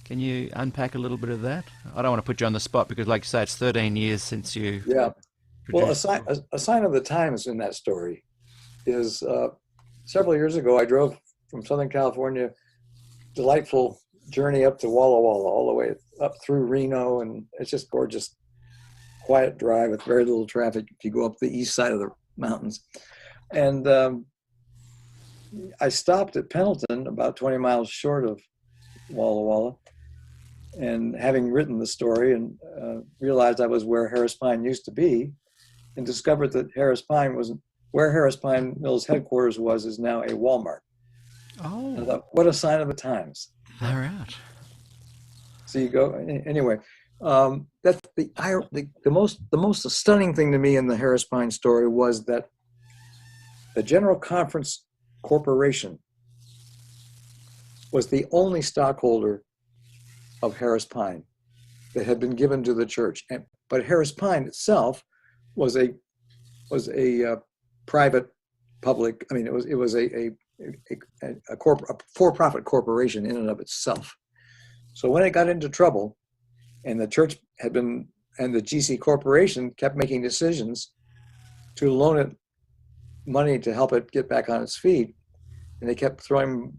Speaker 5: Can you unpack a little bit of that? I don't want to put you on the spot because, like you say, it's 13 years since you.
Speaker 4: Yeah. Well, a sign of the times in that story is several years ago I drove from Southern California, delightful journey up to Walla Walla, all the way up through Reno, and it's just gorgeous, quiet drive with very little traffic if you go up the east side of the mountains. And I stopped at Pendleton, about 20 miles short of Walla Walla, and having written the story and realized I was where Harris Pine used to be, and discovered that Harris Pine wasn't where Harris Pine Mills headquarters is now a Walmart.
Speaker 5: Oh,
Speaker 4: I thought, what a sign of the times.
Speaker 5: All right.
Speaker 4: So you go anyway. That's the most stunning thing to me in the Harris Pine story was that the General Conference Corporation was the only stockholder of Harris Pine that had been given to the church, but Harris Pine itself was a private public. I mean, it was a for-profit corporation in and of itself. So when it got into trouble, and the church and the GC Corporation kept making decisions to loan it money to help it get back on its feet, and they kept throwing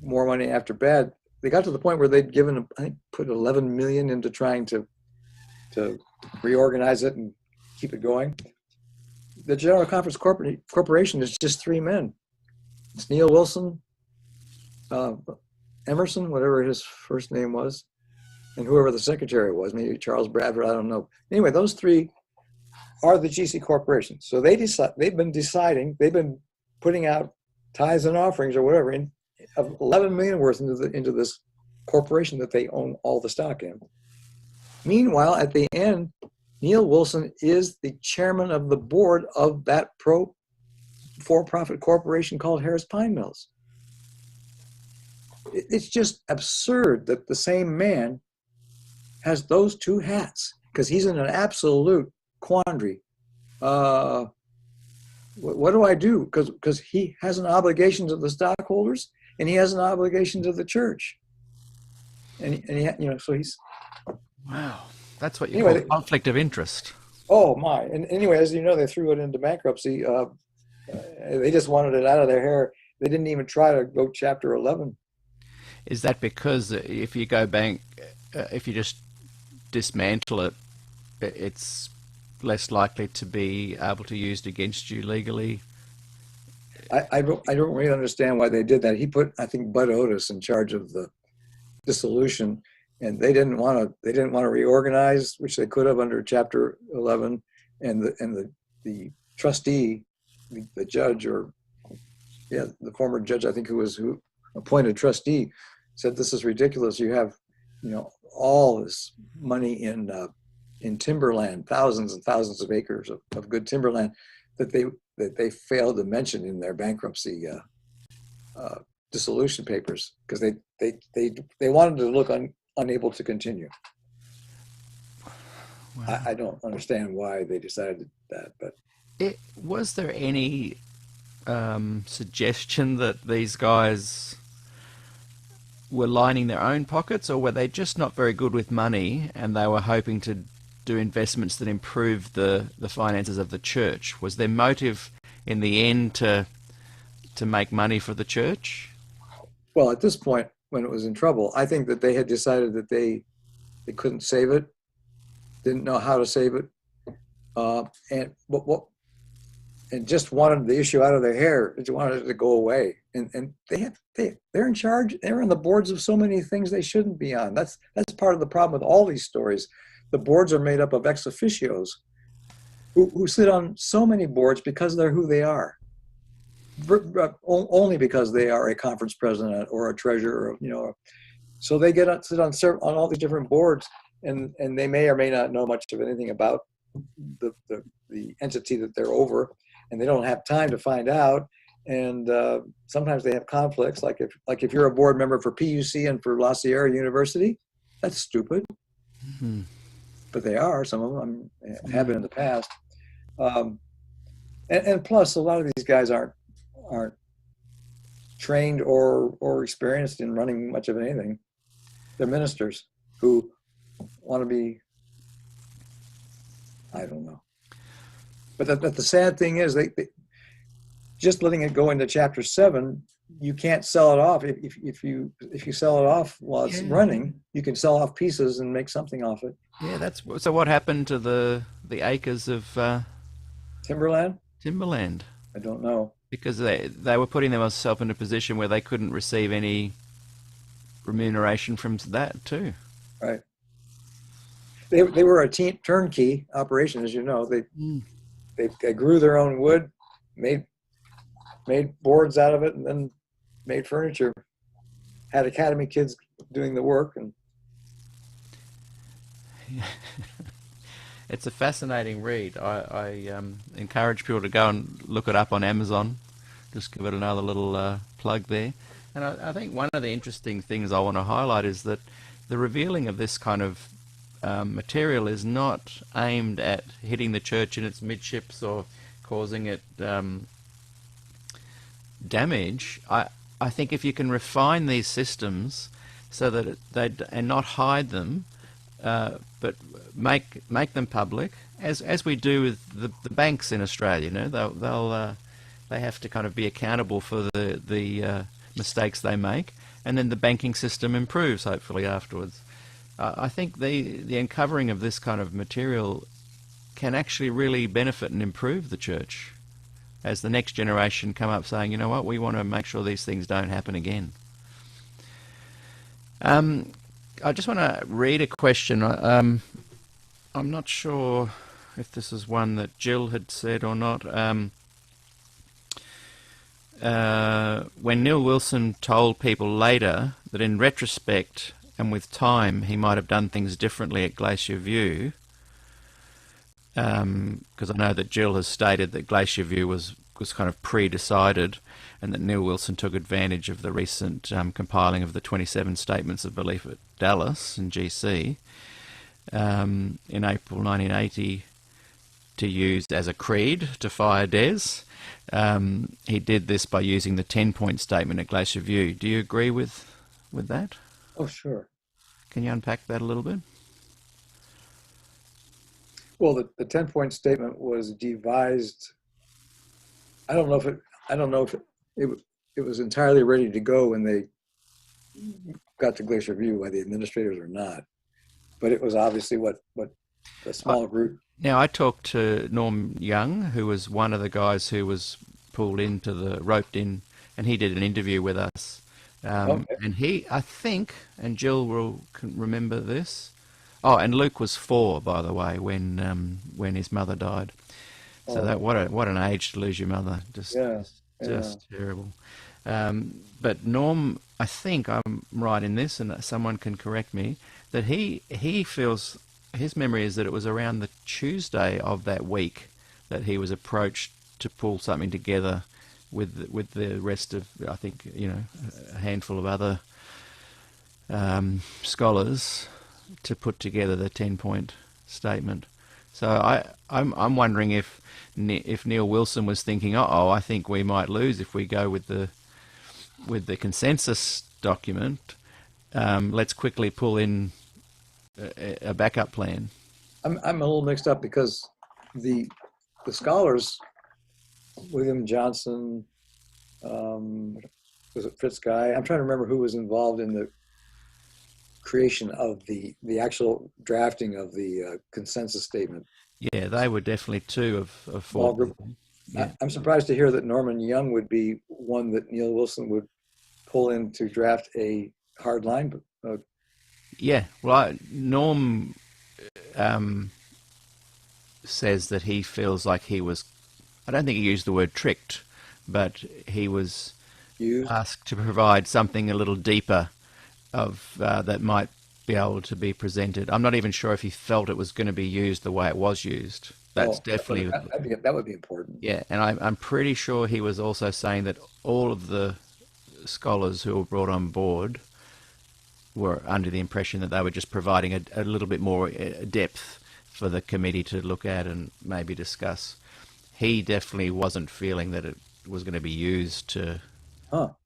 Speaker 4: more money after bad. They got to the point where they'd put 11 million into trying to reorganize it and keep it going. The General Conference Corporation is just three men. It's Neil Wilson, Emerson, whatever his first name was, and whoever the secretary was, maybe Charles Bradford, I don't know. Anyway, those three are the GC Corporation. So they've been putting out tithes and offerings or whatever of 11 million worth into this corporation that they own all the stock in. Meanwhile, at the end, Neil Wilson is the chairman of the board of that for-profit corporation called Harris Pine Mills. It's just absurd that the same man has those two hats, because he's in an absolute quandary. What do I do? Because he has an obligation to the stockholders, and he has an obligation to the church. And so he's...
Speaker 5: Wow, that's what you call conflict of interest.
Speaker 4: Oh my! And anyway, as you know, they threw it into bankruptcy. They just wanted it out of their hair. They didn't even try to go Chapter 11.
Speaker 5: Is that because if you go if you just dismantle it, it's less likely to be able to be used against you legally?
Speaker 4: I don't really understand why they did that. He put, I think, Bud Otis in charge of the dissolution, and they didn't want to reorganize, which they could have under Chapter 11. And the trustee, the judge, the former judge, I think, who appointed trustee, said, "This is ridiculous. You have, all this money in timberland, thousands and thousands of acres of good timberland that they failed to mention in their bankruptcy dissolution papers, because they wanted to look unable to continue." Wow. I don't understand why they decided that, but
Speaker 5: was there any suggestion that these guys were lining their own pockets, or were they just not very good with money and they were hoping to do investments that improved the finances of the church? Was their motive in the end to make money for the church?
Speaker 4: Well, at this point, when it was in trouble, I think that they had decided that they couldn't save it, didn't know how to save it, and just wanted the issue out of their hair. Just wanted it to go away. And they're in charge. They're on the boards of so many things they shouldn't be on. That's part of the problem with all these stories. The boards are made up of ex officios who sit on so many boards because they're who they are. Only because they are a conference president or a treasurer, so they sit on all these different boards, and they may or may not know much of anything about the entity that they're over, and they don't have time to find out. And sometimes they have conflicts, like if you're a board member for PUC and for La Sierra University, that's stupid. Mm-hmm. But they are. Some of them have been in the past, and plus a lot of these guys aren't trained or experienced in running much of anything. They're ministers who want to be, I don't know. But the sad thing is, they just letting it go into Chapter 7, you can't sell it off. If you sell it off while it's running, you can sell off pieces and make something off it.
Speaker 5: Yeah, so what happened to the acres of
Speaker 4: timberland?
Speaker 5: Timberland.
Speaker 4: I don't know.
Speaker 5: Because they were putting themselves in a position where they couldn't receive any remuneration from that too.
Speaker 4: Right. They were a turnkey operation, as you know. They grew their own wood, made boards out of it, and then made furniture. Had academy kids doing the work, and
Speaker 5: it's a fascinating read. I encourage people to go and look it up on Amazon. Just give it another little plug there. And I think one of the interesting things I want to highlight is that the revealing of this kind of material is not aimed at hitting the church in its midships or causing it damage. I think if you can refine these systems so that and not hide them, but make them public, as we do with the banks in Australia. They have to kind of be accountable for the mistakes they make, and then the banking system improves hopefully afterwards. I think the uncovering of this kind of material can actually really benefit and improve the church as the next generation come up saying, you know what, we want to make sure these things don't happen again. I just want to read a question. I'm not sure if this is one that Jill had said or not. When Neil Wilson told people later that in retrospect and with time he might have done things differently at Glacier View, because I know that Jill has stated that Glacier View was kind of pre-decided, and that Neil Wilson took advantage of the recent compiling of the 27 statements of belief at Dallas in GC in April 1980 to use as a creed to fire Des. He did this by using the 10-point statement at Glacier View. Do you agree with that?
Speaker 4: Oh, sure.
Speaker 5: Can you unpack that a little bit?
Speaker 4: Well, the 10-point statement was devised. I don't know if it was entirely ready to go when they got to Glacier View by the administrators or not, but it was obviously what a small group.
Speaker 5: Now, I talked to Norm Young, who was one of the guys who was roped in, and he did an interview with us. Okay. And he, I think, and Jill can remember this. Oh, and Luke was 4, by the way, when his mother died. So that what an age to lose your mother. Just terrible. But Norm, I think I'm right in this, and someone can correct me, that he feels, his memory is that it was around the Tuesday of that week that he was approached to pull something together with the rest of, I think, a handful of other scholars to put together the 10-point statement. So I'm wondering if Neil Wilson was thinking, I think we might lose if we go with the consensus document. Let's quickly pull in a backup plan.
Speaker 4: I'm a little mixed up because the scholars, William Johnson, was it Fritz Guy? I'm trying to remember who was involved in the creation of the actual drafting of the consensus statement.
Speaker 5: Yeah, they were definitely two of 4.
Speaker 4: Group. Yeah. I'm surprised to hear that Norman Young would be one that Neil Wilson would pull in to draft a hard line.
Speaker 5: Yeah, well, Norm says that he feels like he was, I don't think he used the word tricked, but he was asked to provide something a little deeper that might be able to be presented. I'm not even sure if he felt it was going to be used the way it was used. That's definitely...
Speaker 4: That would be important.
Speaker 5: Yeah, and I'm pretty sure he was also saying that all of the scholars who were brought on board were under the impression that they were just providing a little bit more depth for the committee to look at and maybe discuss. He definitely wasn't feeling that it was going to be used to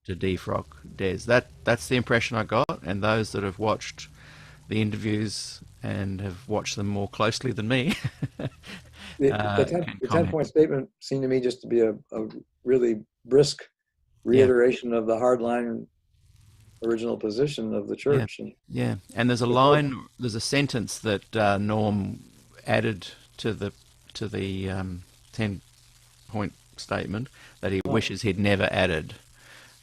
Speaker 5: defrock Des. That's the impression I got, and those that have watched the interviews and have watched them more closely than me.
Speaker 4: The 10-point statement seemed to me just to be a really brisk reiteration of the hardline original position of the church.
Speaker 5: Yeah. And there's there's a sentence that Norm added to the 10-point statement that he wishes he'd never added.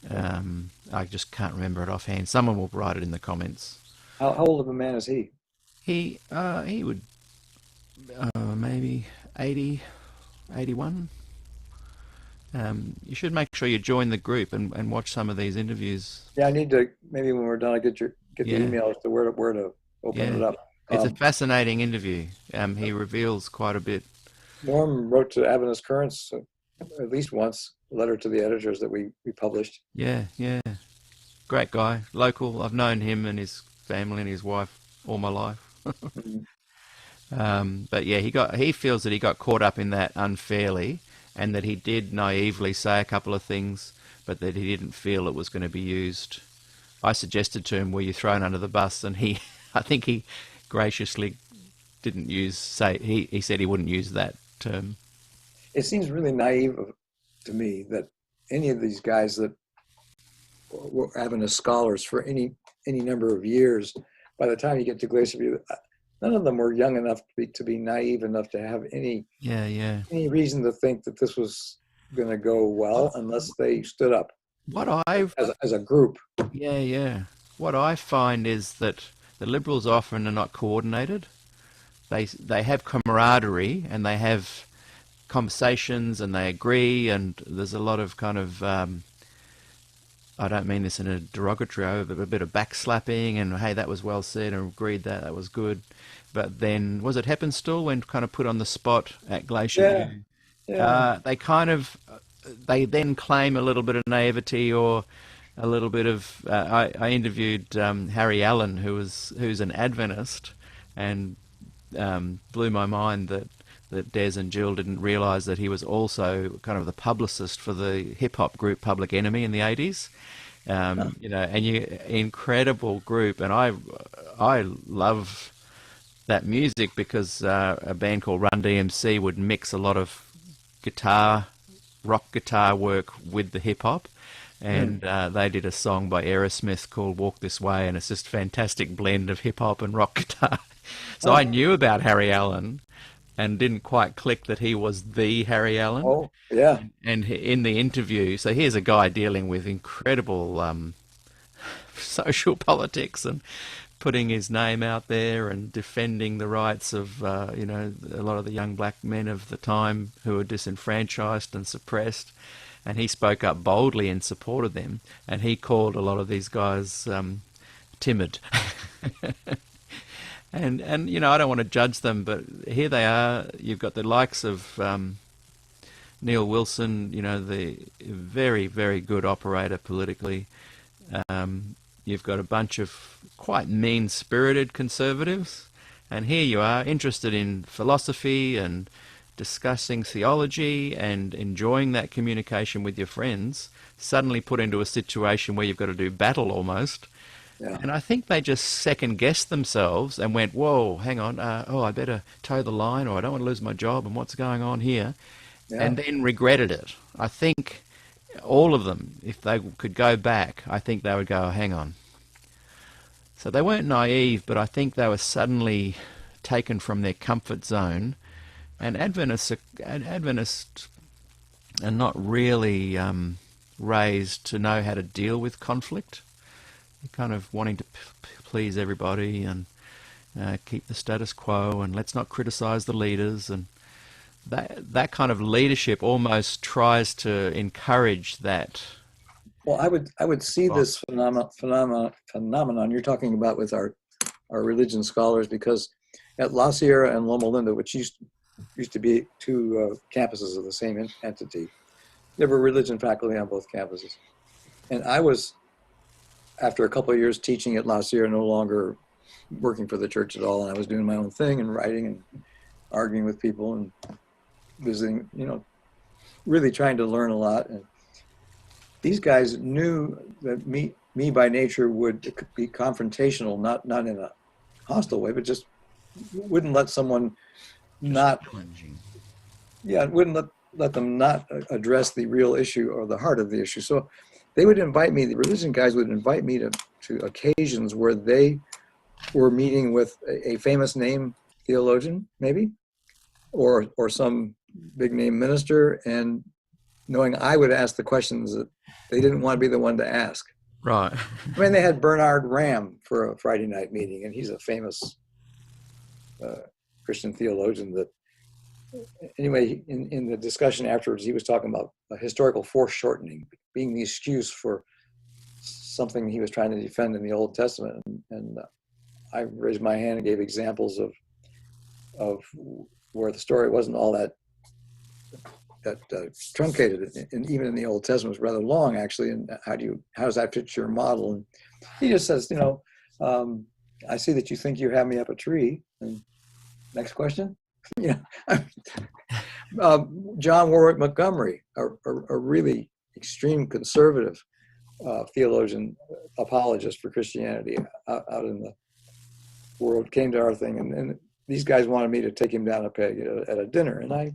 Speaker 5: I just can't remember it offhand. Someone will write it in the comments.
Speaker 4: How old of a man is he?
Speaker 5: He would maybe 80, 81. You should make sure you join the group and watch some of these interviews.
Speaker 4: Yeah, I need to, maybe when we're done, I get the email as to where to open it up.
Speaker 5: It's a fascinating interview. He reveals quite a bit.
Speaker 4: Norm wrote to Adventist Currents at least once, a letter to the editors that we published. Yeah.
Speaker 5: Great guy, local. I've known him and his family and his wife all my life. But yeah, he feels that he got caught up in that unfairly, and that he did naively say a couple of things, but that he didn't feel it was going to be used. I suggested to him, were you thrown under the bus? And I think he graciously didn't he said he wouldn't use that term.
Speaker 4: It seems really naive to me that any of these guys that were Adventist scholars for any number of years, by the time you get to Glacier View, none of them were young enough to be naive enough to have any reason to think that this was going to go well unless they stood up. As a group.
Speaker 5: Yeah. What I find is that the Liberals often are not coordinated. They have camaraderie and they have conversations and they agree, and there's a lot of kind of I don't mean this in a derogatory way, but a bit of backslapping and, hey, that was well said, and agreed that was good. But then, was it Heppenstall when kind of put on the spot at Glacier?
Speaker 4: Yeah.
Speaker 5: They then claim a little bit of naivety or a little bit of. I interviewed Harry Allen, who's an Adventist, and blew my mind that Des and Jill didn't realise that he was also kind of the publicist for the hip hop group Public Enemy in the 80s. Incredible group, and I love that music because a band called Run DMC would mix a lot of rock guitar work with the hip hop, and they did a song by Aerosmith called Walk This Way, and it's just a fantastic blend of hip hop and rock guitar. So I knew about Harry Allen and didn't quite click that he was the Harry Allen.
Speaker 4: Oh, yeah.
Speaker 5: And in the interview, so here's a guy dealing with incredible social politics and putting his name out there and defending the rights of, a lot of the young black men of the time who were disenfranchised and suppressed. And he spoke up boldly in support of them. And he called a lot of these guys timid. And I don't want to judge them, but here they are. You've got the likes of Neil Wilson, the very, very good operator politically. You've got a bunch of quite mean-spirited conservatives, and here you are, interested in philosophy and discussing theology and enjoying that communication with your friends, suddenly put into a situation where you've got to do battle almost. Yeah. And I think they just second-guessed themselves and went, whoa, hang on, I better toe the line, or I don't want to lose my job, and what's going on here? Yeah. And then regretted it. I think all of them, if they could go back, I think they would go, oh, hang on. So they weren't naive, but I think they were suddenly taken from their comfort zone. And Adventists are not really raised to know how to deal with conflict. They're kind of wanting to please everybody and keep the status quo, and let's not criticize the leaders. And that kind of leadership almost tries to encourage that.
Speaker 4: Well, I would see this phenomenon you're talking about with our religion scholars, because at La Sierra and Loma Linda, which used to be two campuses of the same entity, there were religion faculty on both campuses. And I was, after a couple of years teaching at La Sierra, no longer working for the church at all, and I was doing my own thing and writing and arguing with people and visiting, really trying to learn a lot. And these guys knew that me by nature would be confrontational, not in a hostile way, but just wouldn't let someone wouldn't let them not address the real issue or the heart of the issue. So they would invite me, the religion guys would invite me to occasions where they were meeting with a famous name theologian, maybe, or some big name minister, and knowing I would ask the questions that they didn't want to be the one to ask.
Speaker 5: Right.
Speaker 4: I mean, they had Bernard Ram for a Friday night meeting, and he's a famous Christian theologian that, anyway, in the discussion afterwards, he was talking about historical foreshortening being the excuse for something he was trying to defend in the Old Testament. And I raised my hand and gave examples of where the story wasn't all that truncated, and even in the Old Testament was rather long, actually. And how does that fit your model? And he just says, I see that you think you have me up a tree. And next question. John Warwick Montgomery, a really extreme conservative theologian, apologist for Christianity out in the world, came to our thing, and these guys wanted me to take him down a peg at a dinner, and I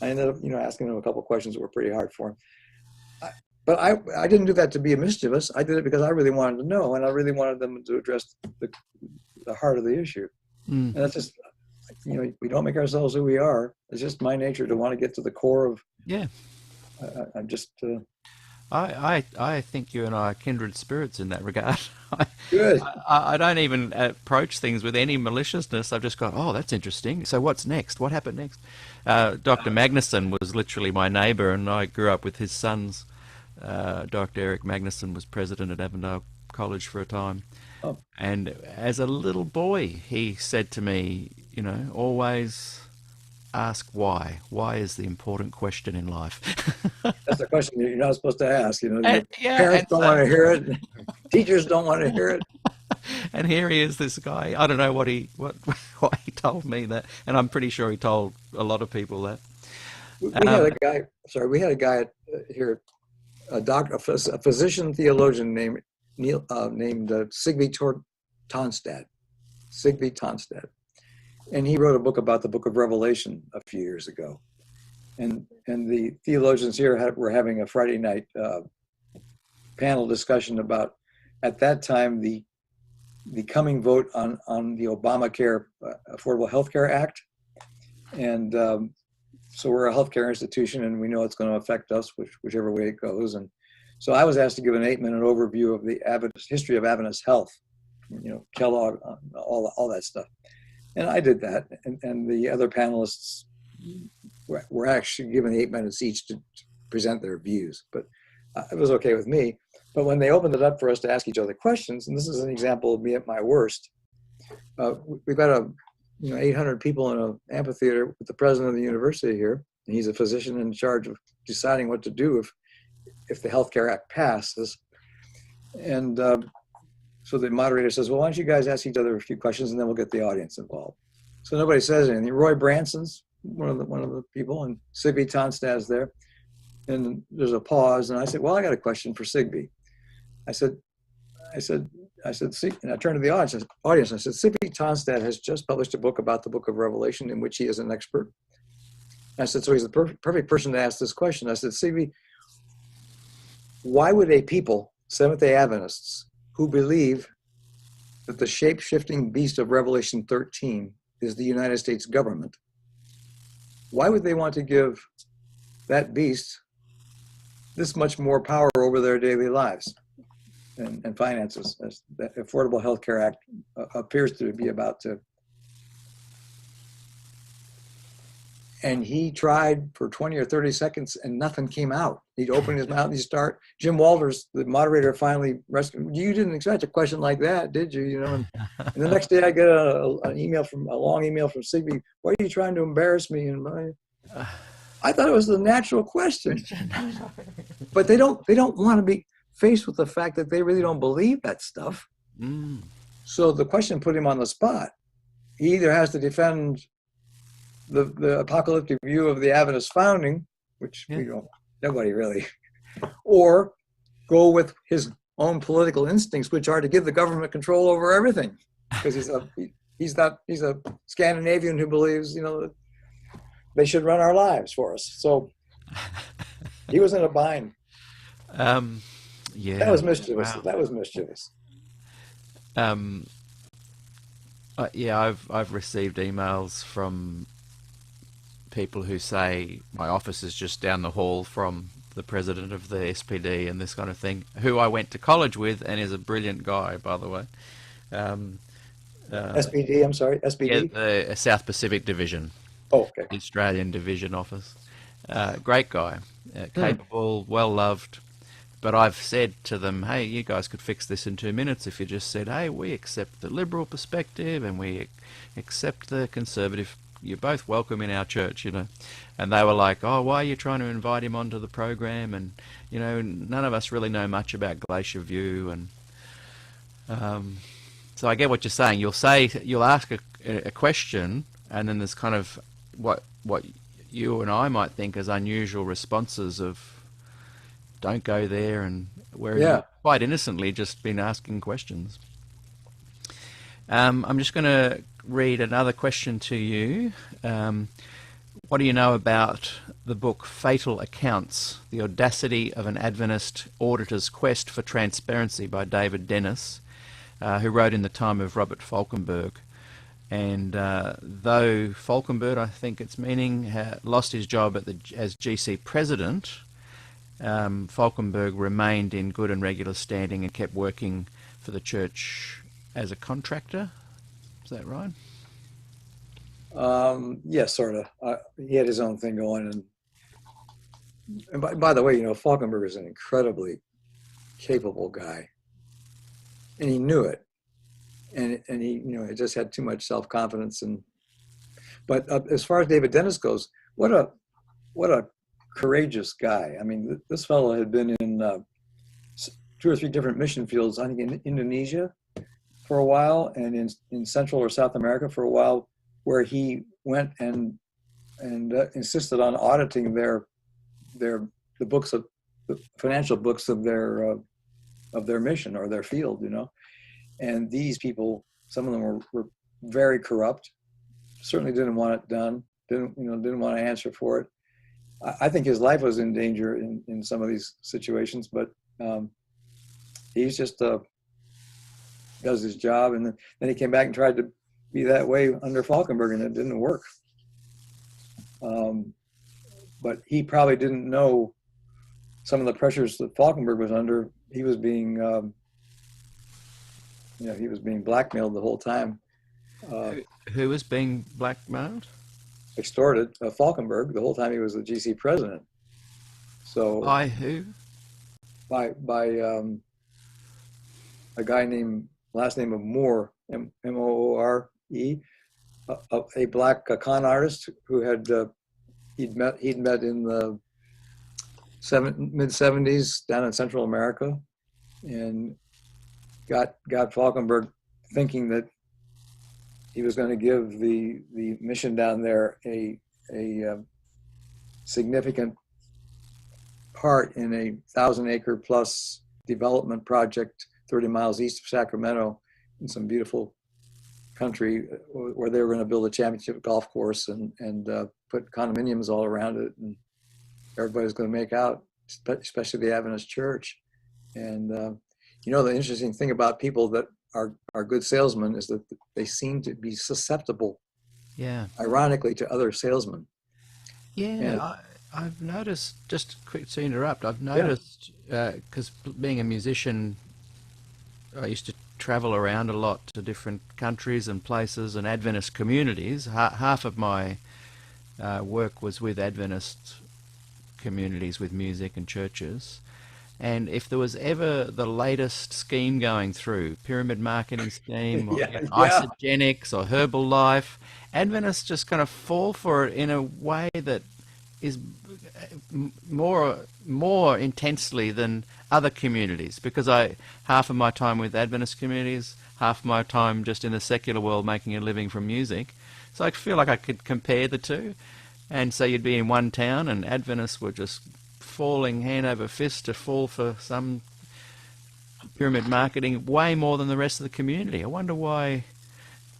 Speaker 4: ended up, asking him a couple of questions that were pretty hard for him. But I didn't do that to be mischievous. I did it because I really wanted to know, and I really wanted them to address the heart of the issue. And that's just, we don't make ourselves who we are. It's just my nature to want to get to the core of.
Speaker 5: Yeah.
Speaker 4: I'm just.
Speaker 5: I think you and I are kindred spirits in that regard.
Speaker 4: Good.
Speaker 5: I don't even approach things with any maliciousness. I've just got, oh, that's interesting. So what's next? What happened next? Dr. Magnuson was literally my neighbour, and I grew up with his sons Dr. Eric Magnuson was president at Avondale College for a time.
Speaker 4: Oh.
Speaker 5: And as a little boy, he said to me, you know, always ask why. Why is the important question in life?
Speaker 4: That's the question you're not supposed to ask. You know,
Speaker 5: and
Speaker 4: parents don't want to hear it. Teachers don't want to hear it.
Speaker 5: And here he is, this guy. I don't know what he told me that, and I'm pretty sure he told a lot of people that.
Speaker 4: We had a guy. Sorry, we had a guy here, a physician theologian named Sigby Tonstad. Sigby Tonstad, and he wrote a book about the Book of Revelation a few years ago. And the theologians here were having a Friday night panel discussion about, at that time, the coming vote on the Obamacare Affordable Health Care Act. And so we're a healthcare institution, and we know it's going to affect us, whichever way it goes. And so I was asked to give an 8-minute overview of the history of Adventist health, you know, Kellogg, all that stuff. And I did that, and the other panelists were actually given 8 minutes each to present their views, but it was okay with me. But when they opened it up for us to ask each other questions, and this is an example of me at my worst, we've got 800 people in an amphitheater with the president of the university here, and he's a physician in charge of deciding what to do if the Health Care Act passes. And so the moderator says, well, why don't you guys ask each other a few questions, and then we'll get the audience involved. So nobody says anything. Roy Branson's one of the people, and Sigby Tonstad's there. And there's a pause, and I said, well, I got a question for Sigby. I said, and I turned to the audience. I said, Sigby Tonstad has just published a book about the Book of Revelation in which he is an expert. I said, so he's the perfect person to ask this question. I said, Sigby, why would a people, Seventh-day Adventists, who believe that the shape-shifting beast of Revelation 13 is the United States government, why would they want to give that beast this much more power over their daily lives and finances, as the Affordable Health Care Act appears to be about to? And he tried for 20 or 30 seconds and nothing came out. He'd open his mouth and he'd start. Jim Walters, the moderator, finally rescued. You didn't expect a question like that, did you? You know. And the next day I get a long email from Sigby. Why are you trying to embarrass me? And I thought it was the natural question. But they don't want to be faced with the fact that they really don't believe that stuff.
Speaker 5: Mm.
Speaker 4: So the question put him on the spot. He either has to defend the apocalyptic view of the Adventist founding, which nobody really, or go with his own political instincts, which are to give the government control over everything, because he's a Scandinavian who believes, you know, that they should run our lives for us. So he was in a bind.
Speaker 5: Yeah,
Speaker 4: that was mischievous.
Speaker 5: Wow.
Speaker 4: That was mischievous.
Speaker 5: I've received emails from people who say my office is just down the hall from the president of the SPD and this kind of thing, who I went to college with and is a brilliant guy, by the way.
Speaker 4: SPD, I'm sorry, SPD?
Speaker 5: Yeah, the South Pacific Division.
Speaker 4: Oh, okay.
Speaker 5: The Australian Division Office. Great guy, capable, well-loved. But I've said to them, hey, you guys could fix this in 2 minutes if you just said, hey, we accept the liberal perspective and we accept the conservative. You're both welcome in our church, you know. And they were like, oh, why are you trying to invite him onto the program? And, you know, none of us really know much about Glacier View. And so I get what you're saying. You'll ask a question, and then there's kind of what you and I might think as unusual responses of don't go there, and where you've quite innocently just been asking questions. I'm just going to read another question to you. What do you know about the book Fatal Accounts, The Audacity of an Adventist Auditor's Quest for Transparency by David Dennis, who wrote in the time of Robert Falkenberg? And though Falkenberg, I think its meaning, lost his job as GC president, Falkenberg remained in good and regular standing and kept working for the church as a contractor. Is that right?
Speaker 4: Yes, sort of. He had his own thing going, and And by the way, you know, Falkenberg is an incredibly capable guy, and he knew it, and he, you know, he just had too much self-confidence. And but as far as David Dennis goes, what a courageous guy. I mean, this fellow had been in 2 or 3 different mission fields. I think in Indonesia for a while, and in Central or South America for a while, where he went and insisted on auditing the books of the financial books of their mission or their field, you know. And these people, some of them were very corrupt. Certainly didn't want it done. Didn't want to answer for it. I think his life was in danger in some of these situations, but he's just does his job. And then he came back and tried to be that way under Falkenberg, and it didn't work. But he probably didn't know some of the pressures that Falkenberg was under. He was being, he was being blackmailed the whole time.
Speaker 5: Who was being blackmailed?
Speaker 4: Extorted. Falkenberg the whole time he was the GC president. So
Speaker 5: by who?
Speaker 4: By a guy named, last name of Moore, Moore, a black con artist who had he'd met in the mid-70s down in Central America, and got Falkenberg thinking that he was going to give the mission down there a significant part in a 1,000-acre plus development project 30 miles east of Sacramento in some beautiful country, where they were going to build a championship golf course and put condominiums all around it, and everybody's going to make out, especially the Adventist church. And you know, the interesting thing about people that are good salesmen is that they seem to be susceptible, ironically, to other salesmen.
Speaker 5: I've noticed, just quick to interrupt, I've noticed, because being a musician, I used to travel around a lot to different countries and places and Adventist communities. Half of my work was with Adventist communities with music and churches. And if there was ever the latest scheme going through, pyramid marketing scheme, or isogenics or Herbalife, Adventists just kind of fall for it in a way that is more intensely than other communities, because half of my time with Adventist communities, half of my time just in the secular world making a living from music. So I feel like I could compare the two. And so you'd be in one town and Adventists were just falling hand over fist to fall for some pyramid marketing way more than the rest of the community. I wonder why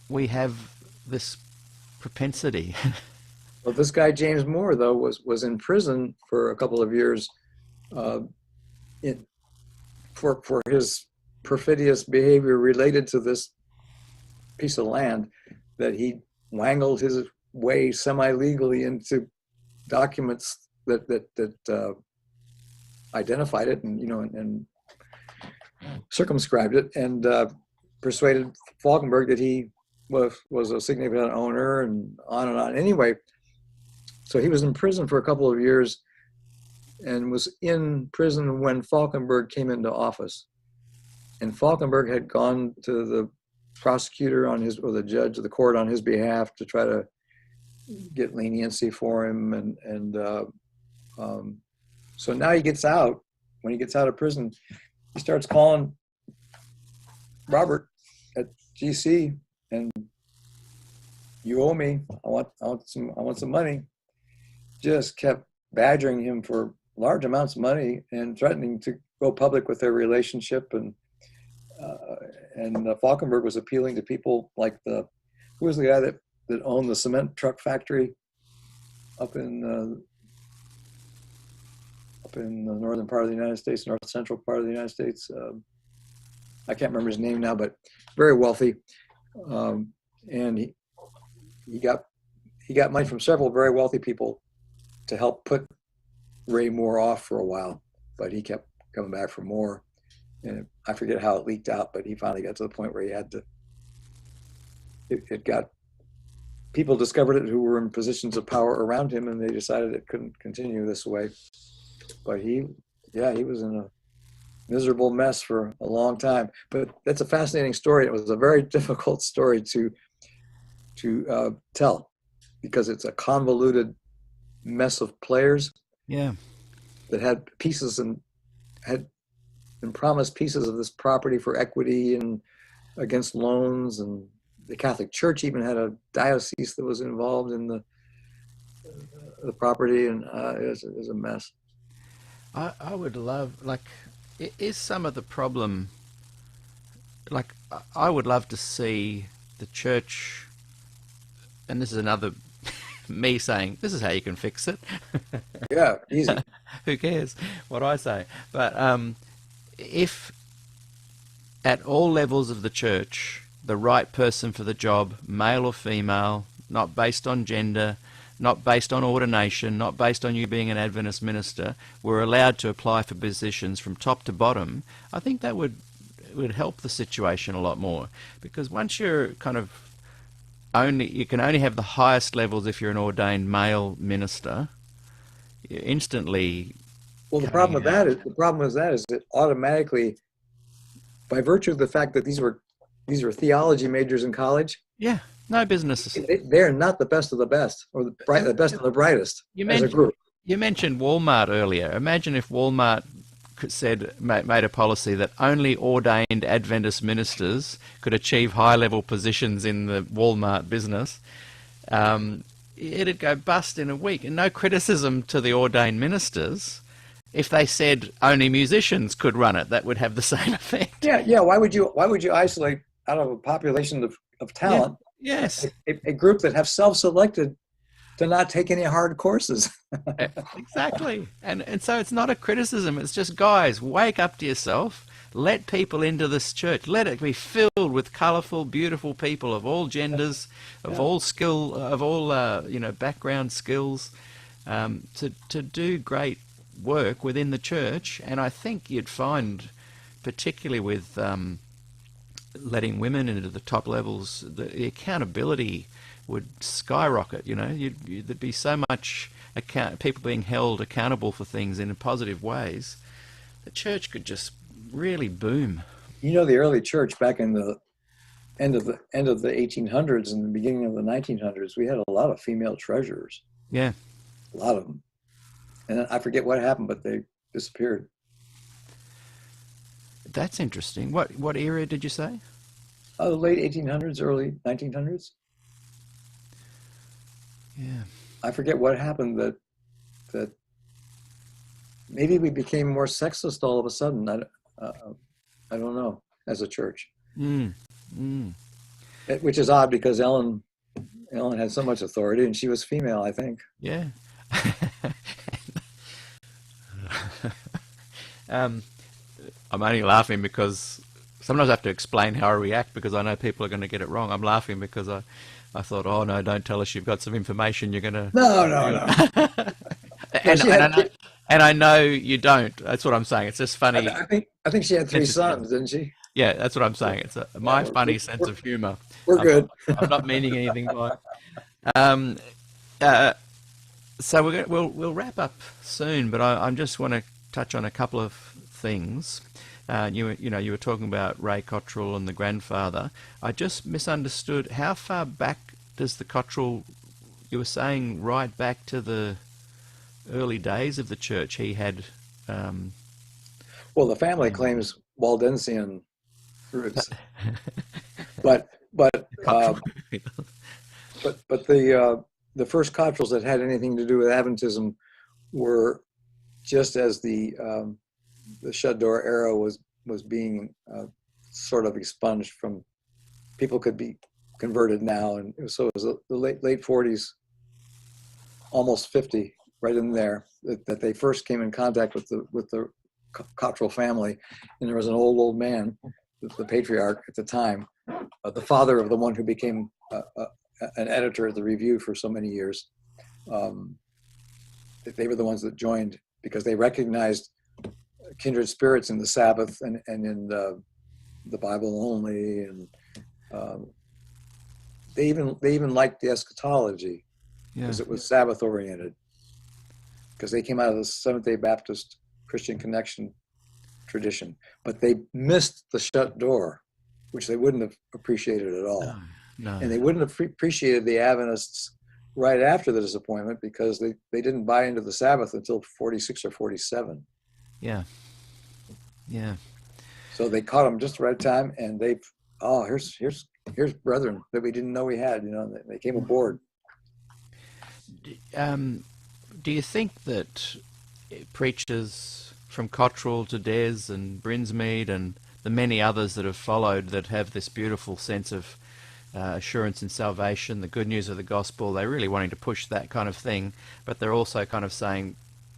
Speaker 5: we have this propensity.
Speaker 4: Well, this guy James Moore, though, was in prison for a couple of years for his perfidious behavior related to this piece of land that he wangled his way semi-legally into documents that identified it and circumscribed it, and persuaded Falkenberg that he was a significant owner, and on and on. Anyway, so he was in prison for a couple of years, and was in prison when Falkenberg came into office. And Falkenberg had gone to the prosecutor or the judge of the court on his behalf to try to get leniency for him, and so now he gets out. When he gets out of prison, he starts calling Robert at GC, and you owe me. I want some money. Just kept badgering him for large amounts of money and threatening to go public with their relationship. And Falkenberg was appealing to people like who was the guy that owned the cement truck factory up in the northern part of the United States, north central part of the United States. I can't remember his name now, but very wealthy. And he got money from several very wealthy people to help put Ray Moore off for a while, but he kept coming back for more. And I forget how it leaked out, but he finally got to the point where he had to. It got. People discovered it who were in positions of power around him, and they decided it couldn't continue this way. But he was in a miserable mess for a long time. But that's a fascinating story. It was a very difficult story to tell, because it's a convoluted mess of players.
Speaker 5: Yeah.
Speaker 4: That had pieces and had been promised pieces of this property for equity and against loans, and the Catholic Church even had a diocese that was involved in the property, and it was a mess.
Speaker 5: I would love, like, is some of the problem, like, I would love to see the church, and this is another me saying, this is how you can fix it.
Speaker 4: Yeah, easy.
Speaker 5: Who cares what I say? But if at all levels of the church, the right person for the job, male or female, not based on gender, not based on ordination, not based on you being an Adventist minister, were allowed to apply for positions from top to bottom, I think that would help the situation a lot more. Because once you're kind of you can only have the highest levels if you're an ordained male minister, you're instantly.
Speaker 4: Well, the problem with that is that automatically, by virtue of the fact that these were theology majors in college.
Speaker 5: Yeah, no business.
Speaker 4: They're not the best of the best, or the best of the brightest as a group.
Speaker 5: You mentioned Walmart earlier. Imagine if Walmart made a policy that only ordained Adventist ministers could achieve high-level positions in the Walmart business. It'd go bust in a week. And no criticism to the ordained ministers. If they said only musicians could run it, that would have the same effect.
Speaker 4: Yeah. Why would you isolate out of a population of talent?
Speaker 5: Yeah. Yes.
Speaker 4: A group that have self-selected to not take any hard courses.
Speaker 5: Exactly. And so it's not a criticism. It's just, guys, wake up to yourself. Let people into this church. Let it be filled with colourful, beautiful people of all genders, of all skill, of all background skills, to do great work within the church. And I think you'd find, particularly with letting women into the top levels, the accountability would skyrocket. There'd be so much people being held accountable for things in positive ways. The church could just really boom.
Speaker 4: The early church back in the end of the 1800s and the beginning of the 1900s, we had a lot of female treasurers.
Speaker 5: Yeah,
Speaker 4: a lot of them, and I forget what happened, but they disappeared.
Speaker 5: That's interesting. What era did you say?
Speaker 4: The late 1800s, early 1900s.
Speaker 5: Yeah,
Speaker 4: I forget what happened that maybe we became more sexist all of a sudden. I don't know, as a church. Which is odd, because Ellen had so much authority, and she was female, I think.
Speaker 5: Yeah. I'm only laughing because sometimes I have to explain how I react, because I know people are going to get it wrong. I'm laughing because I thought, oh no, don't tell us you've got some information you're going to...
Speaker 4: No.
Speaker 5: And I know you don't. That's what I'm saying. It's just funny.
Speaker 4: I think she had 3 sons, didn't she?
Speaker 5: Yeah, that's what I'm saying. It's my funny sense of humor.
Speaker 4: We're good.
Speaker 5: I'm not meaning anything by it. So we'll wrap up soon, but I just want to touch on a couple of things. You were talking about Ray Cottrell and the grandfather. I just misunderstood. How far back does the Cottrell? You were saying right back to the early days of the church. He had.
Speaker 4: Well, the family claims Waldensian roots, but the first Cottrells that had anything to do with Adventism were just as the shut door era was being sort of expunged from. People could be converted now, and so it was the late 40s, almost 50, right in there, that they first came in contact with the Cottrell family. And there was an old man, the patriarch at the time, the father of the one who became an editor at the Review for so many years. They were the ones that joined because they recognized kindred spirits in the Sabbath and in the Bible only, and they even liked the eschatology because it was Sabbath oriented. because they came out of the Seventh-day Baptist Christian Connection tradition, but they missed the shut door, which they wouldn't have appreciated at all.
Speaker 5: No.
Speaker 4: And they wouldn't have appreciated the Adventists right after the disappointment, because they didn't buy into the Sabbath until 46 or 47.
Speaker 5: Yeah.
Speaker 4: So they caught them just the right time, and here's brethren that we didn't know we had, they came aboard.
Speaker 5: Do you think that preachers from Cottrell to Des and Brinsmead and the many others that have followed, that have this beautiful sense of assurance in salvation, the good news of the gospel, they're really wanting to push that kind of thing, but they're also kind of saying,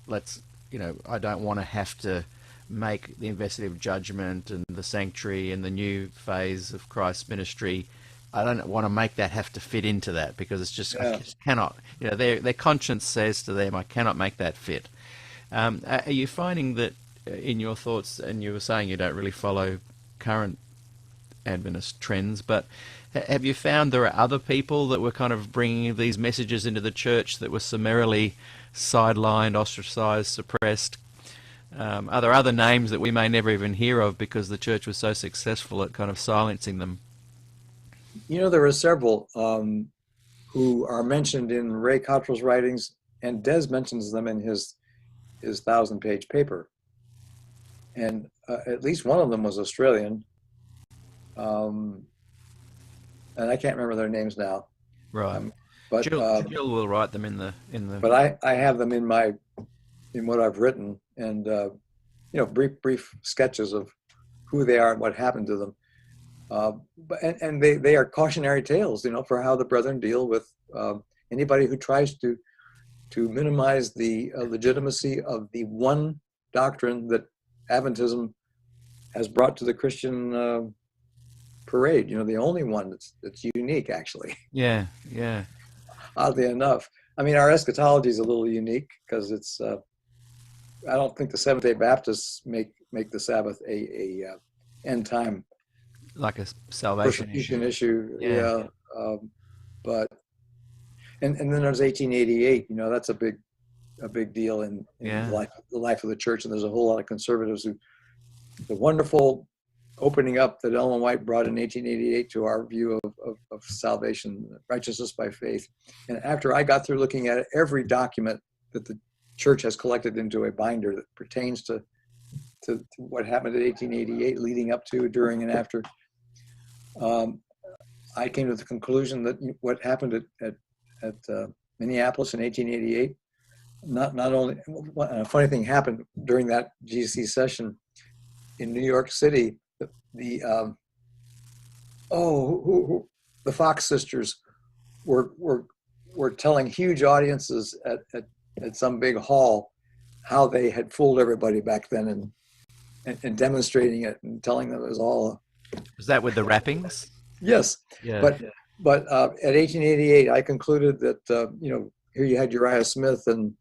Speaker 5: I don't want to have to make the investigative judgment and the sanctuary and the new phase of Christ's ministry. I don't want to make that have to fit into that, because it's just, I just cannot, their conscience says to them, I cannot make that fit. Are you finding that in your thoughts, and you were saying you don't really follow current Adventist trends, but have you found there are other people that were kind of bringing these messages into the church that were summarily sidelined, ostracized, suppressed? Are there other names that we may never even hear of because the church was so successful at kind of silencing them?
Speaker 4: There are several who are mentioned in Ray Cottrell's writings, and Des mentions them in his 1,000-page paper. And at least one of them was Australian. And I can't remember their names now.
Speaker 5: Right.
Speaker 4: But
Speaker 5: Jill will write them in the.
Speaker 4: But I have them in what I've written, and brief sketches of who they are and what happened to them. And they are cautionary tales, for how the brethren deal with anybody who tries to minimize the legitimacy of the one doctrine that Adventism has brought to the Christian parade. The only one that's unique, actually.
Speaker 5: Yeah.
Speaker 4: Oddly enough, I mean, our eschatology is a little unique because it's. I don't think the Seventh-day Baptists make the Sabbath a end time,
Speaker 5: like a salvation
Speaker 4: issue.
Speaker 5: Yeah.
Speaker 4: But and then there's 1888. That's a big deal in the life of the church. And there's a whole lot of conservatives who, the wonderful opening up that Ellen White brought in 1888 to our view of salvation, righteousness by faith. And after I got through looking at every document that the church has collected into a binder that pertains to what happened in 1888, leading up to, during, and after, I came to the conclusion that what happened at Minneapolis in 1888, not only, a funny thing happened during that GC session in New York City. The Fox sisters were telling huge audiences at some big hall how they had fooled everybody back then, and demonstrating it and telling them it was all.
Speaker 5: Was that with the wrappings?
Speaker 4: Yes.
Speaker 5: Yeah.
Speaker 4: But at 1888, I concluded that here you had Uriah Smith and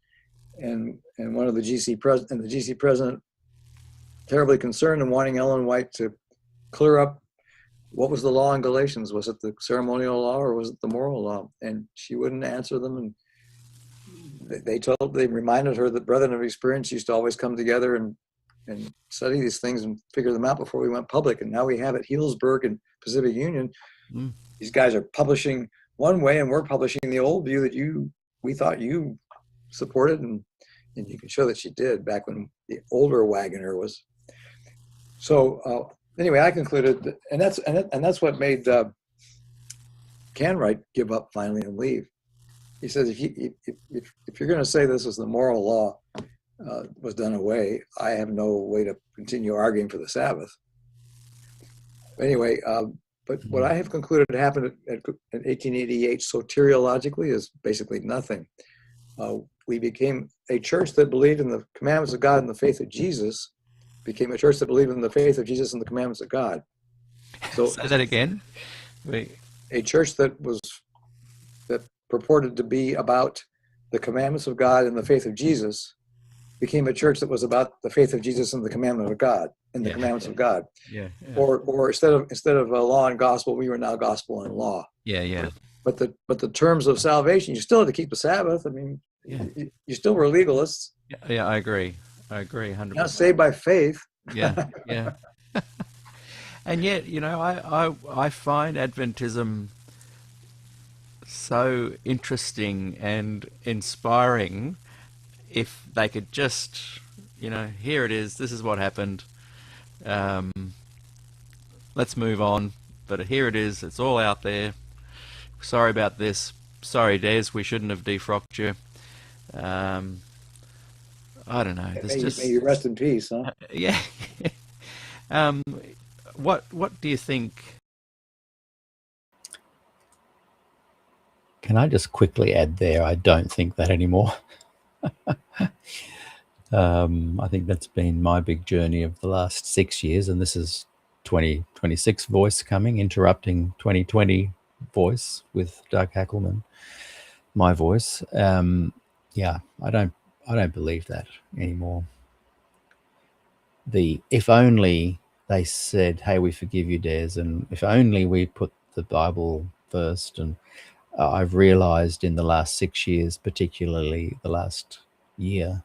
Speaker 4: one of the GC president terribly concerned and wanting Ellen White to clear up what was the law in Galatians. Was it the ceremonial law or was it the moral law? And she wouldn't answer them. And they reminded her that brethren of experience used to always come together and study these things and figure them out before we went public. And now we have at Healdsburg and Pacific Union. These guys are publishing one way, and we're publishing the old view that we thought you supported, and you can show that she did back when the older Wagoner was. So anyway, I concluded that, and that's what made Canwright give up finally and leave. He says, if you're going to say this is the moral law was done away, I have no way to continue arguing for the Sabbath. Anyway, but what I have concluded happened in 1888 soteriologically is basically nothing. We became a church that believed in the commandments of God and the faith of Jesus, became a church that believed in the faith of Jesus and the commandments of God. So
Speaker 5: say that again.
Speaker 4: A church that purported to be about the commandments of God and the faith of Jesus became a church that was about the faith of Jesus and the commandment of God and the commandments of God.
Speaker 5: Yeah.
Speaker 4: Or instead of law and gospel, we were now gospel and law.
Speaker 5: Yeah.
Speaker 4: But the terms of salvation, you still have to keep the Sabbath. I mean, You still were legalists.
Speaker 5: Yeah, I agree. 100%.
Speaker 4: Not saved by faith.
Speaker 5: Yeah. And yet, I find Adventism so interesting and inspiring. If they could just, here it is, this is what happened. Let's move on. But here it is, it's all out there. Sorry about this. Sorry, Des, we shouldn't have defrocked you. I don't know.
Speaker 4: May you rest in peace, huh?
Speaker 5: Yeah. What do you think?
Speaker 3: Can I just quickly add there? I don't think that anymore. I think that's been my big journey of the last 6 years, and this is 2026 voice coming, interrupting 2020 voice with Doug Hackleman, my voice. Yeah, I don't believe that anymore. If only they said, hey, we forgive you, Des, and if only we put the Bible first. And I've realized in the last 6 years, particularly the last year,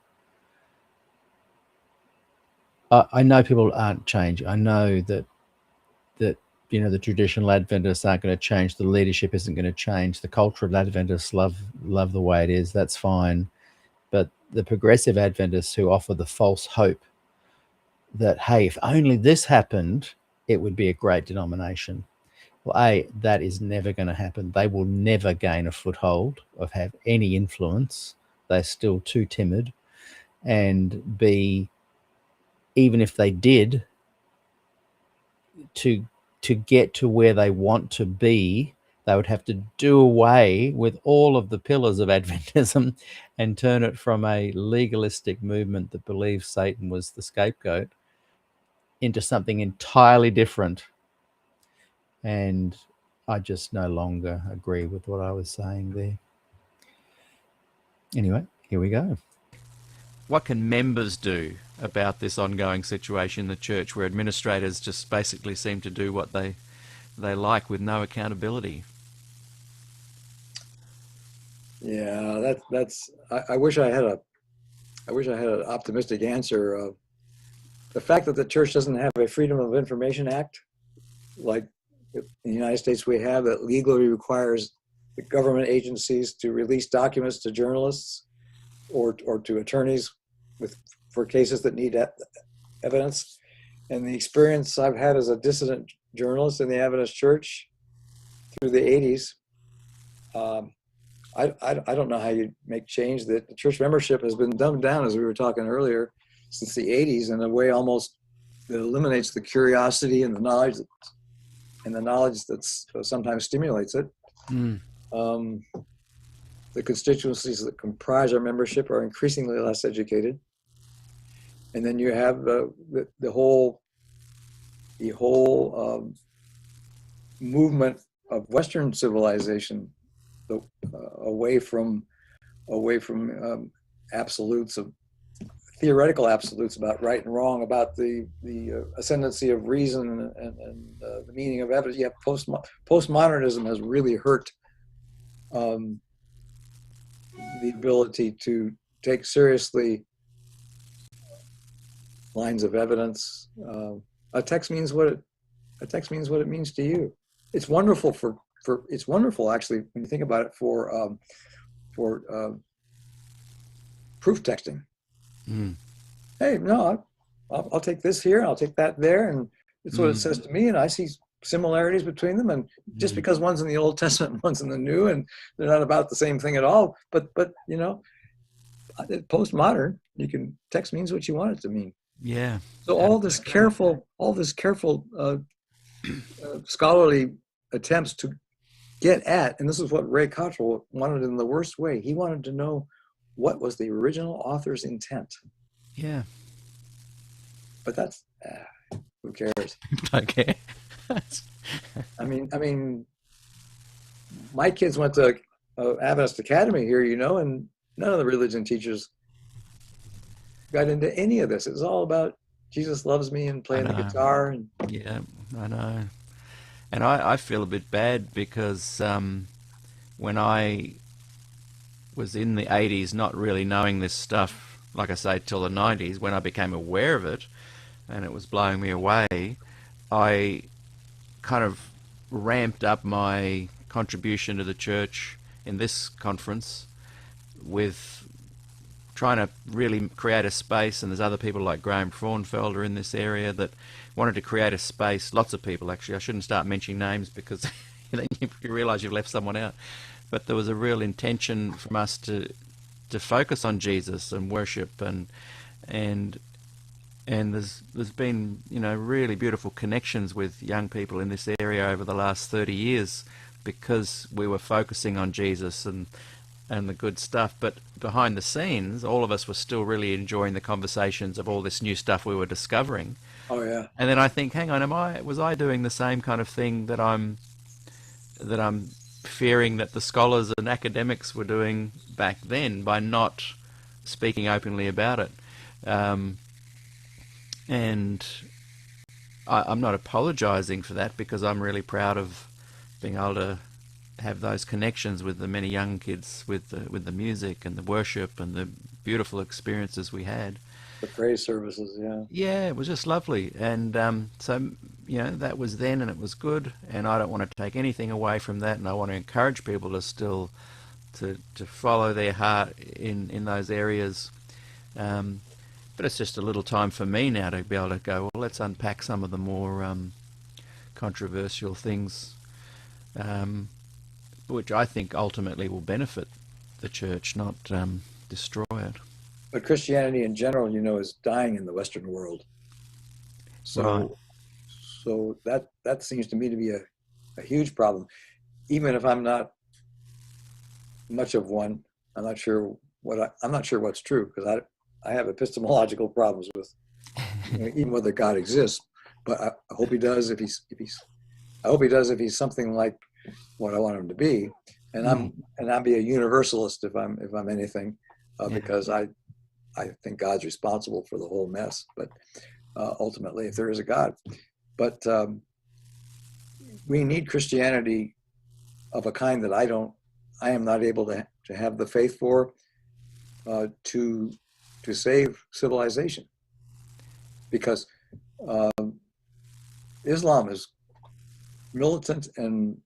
Speaker 3: I know people aren't changing. I know that the traditional Adventists aren't going to change. The leadership isn't going to change. The culture of Adventists love the way it is. That's fine. But the progressive Adventists who offer the false hope that, hey, if only this happened, it would be a great denomination. Well, that is never going to happen. They will never gain a foothold or have any influence. They're still too timid. And B, even if they did, to get to where they want to be, they would have to do away with all of the pillars of Adventism and turn it from a legalistic movement that believes Satan was the scapegoat into something entirely different. And I just no longer agree with what I was saying there. Anyway, here we go.
Speaker 5: What can members do about this ongoing situation in the church where administrators just basically seem to do what they like with no accountability?
Speaker 4: Yeah, that's. I wish I had an optimistic answer. The fact that the church doesn't have a Freedom of Information Act, like in the United States we have, that legally requires the government agencies to release documents to journalists or to attorneys for cases that need evidence. And the experience I've had as a dissident journalist in the Adventist Church through the 80s, I don't know how you make change. That the church membership has been dumbed down, as we were talking earlier, since the 80s, in a way almost that eliminates the curiosity and the knowledge that sometimes stimulates it. The constituencies that comprise our membership are increasingly less educated. And then you have the whole movement of Western civilization away from absolutes, of theoretical absolutes about right and wrong, about the ascendancy of reason and the meaning of evidence. Yeah, postmodernism has really hurt the ability to take seriously lines of evidence. A text means what it means to you. It's wonderful it's wonderful actually when you think about it for proof texting. Hey, no, I'll take this here, I'll take that there, and it's what it says to me, and I see similarities between them. And just because one's in the Old Testament and one's in the New, and they're not about the same thing at all, but postmodern, you can text means what you want it to mean.
Speaker 5: Yeah.
Speaker 4: So all this careful scholarly attempts to get at, and this is what Ray Cottrell wanted in the worst way. He wanted to know what was the original author's intent.
Speaker 5: Yeah.
Speaker 4: But that's who cares?
Speaker 5: Don't care.
Speaker 4: I mean, my kids went to Adventist Academy here, and none of the religion teachers got into any of this. It was all about Jesus loves me and playing the guitar.
Speaker 5: Yeah, I know. And I feel a bit bad because when I was in the 80s, not really knowing this stuff, like I say, till the 90s, when I became aware of it, and it was blowing me away, I kind of ramped up my contribution to the church in this conference with trying to really create a space, and there's other people like Graham Fraunfelder in this area that wanted to create a space, lots of people actually. I shouldn't start mentioning names because then you realise you've left someone out. But there was a real intention from us to focus on Jesus and worship, and there's been, you know, really beautiful connections with young people in this area over the last 30 years because we were focusing on Jesus and the good stuff. But behind the scenes, all of us were still really enjoying the conversations of all this new stuff we were discovering.
Speaker 4: Oh yeah.
Speaker 5: And then I think, hang on, was I doing the same kind of thing that I'm fearing that the scholars and academics were doing back then by not speaking openly about it? And I'm not apologizing for that, because I'm really proud of being able to have those connections with the many young kids, with the music and the worship and the beautiful experiences we had.
Speaker 4: The praise services, yeah.
Speaker 5: Yeah, it was just lovely. And so, you know, that was then, and it was good. And I don't want to take anything away from that. And I want to encourage people to still to follow their heart in those areas. But it's just a little time for me now to be able to go, well, let's unpack some of the more controversial things, which I think ultimately will benefit the church, not destroy it.
Speaker 4: But Christianity in general, you know, is dying in the Western world. So,
Speaker 5: right.
Speaker 4: So that seems to me to be a huge problem. Even if I'm not much of one, I'm not sure what's true, because I have epistemological problems with, you know, even whether God exists. But I hope he does if he's something like what I want him to be, and I'll be a universalist if I'm anything, because I think God's responsible for the whole mess. But ultimately, if there is a God, but we need Christianity of a kind that I am not able to have the faith for, to save civilization, because Islam is militant and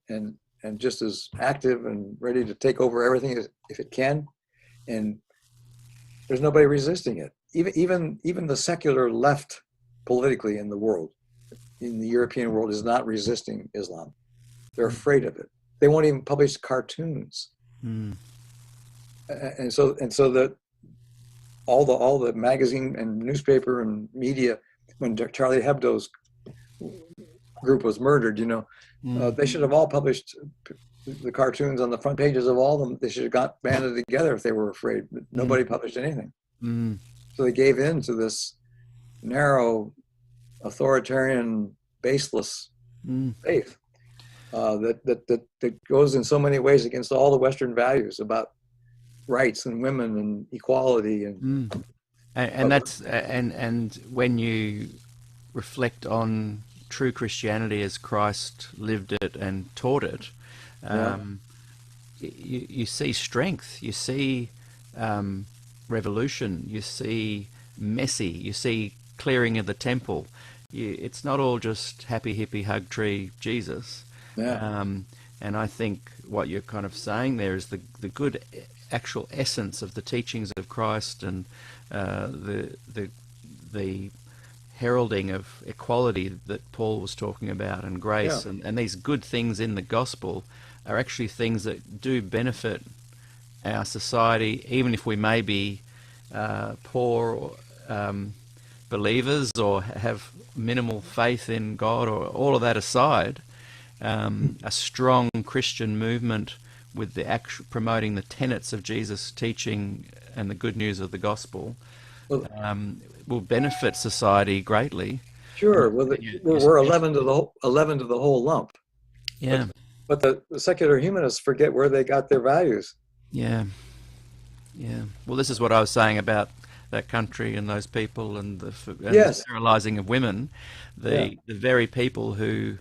Speaker 4: just as active and ready to take over everything if it can, and there's nobody resisting it. Even the secular left politically in the world, in the European world, is not resisting Islam. They're afraid of it. They won't even publish cartoons. And so that all the magazine and newspaper and media, when Charlie Hebdo's group was murdered, you know, they should have all published the cartoons on the front pages of all of them. They should have got banded together if they were afraid. But nobody published anything. So they gave in to this narrow, authoritarian, baseless faith that goes in so many ways against all the Western values about rights and women and equality and
Speaker 5: and when you reflect on true Christianity as Christ lived it and taught it, you see strength, you see revolution, you see messy, you see clearing of the temple. It's not all just happy hippie hug tree Jesus. And I think what you're kind of saying there is the good actual essence of the teachings of Christ, and the heralding of equality that Paul was talking about, and grace, and these good things in the gospel are actually things that do benefit our society, even if we may be poor believers or have minimal faith in God, or all of that aside. A strong Christian movement with the promoting the tenets of Jesus' teaching and the good news of the gospel will benefit society greatly.
Speaker 4: Sure, we're 11 to the whole lump.
Speaker 5: Yeah,
Speaker 4: but the secular humanists forget where they got their values.
Speaker 5: Yeah. Well, this is what I was saying about that country and those people, and the sterilizing of women. The very people who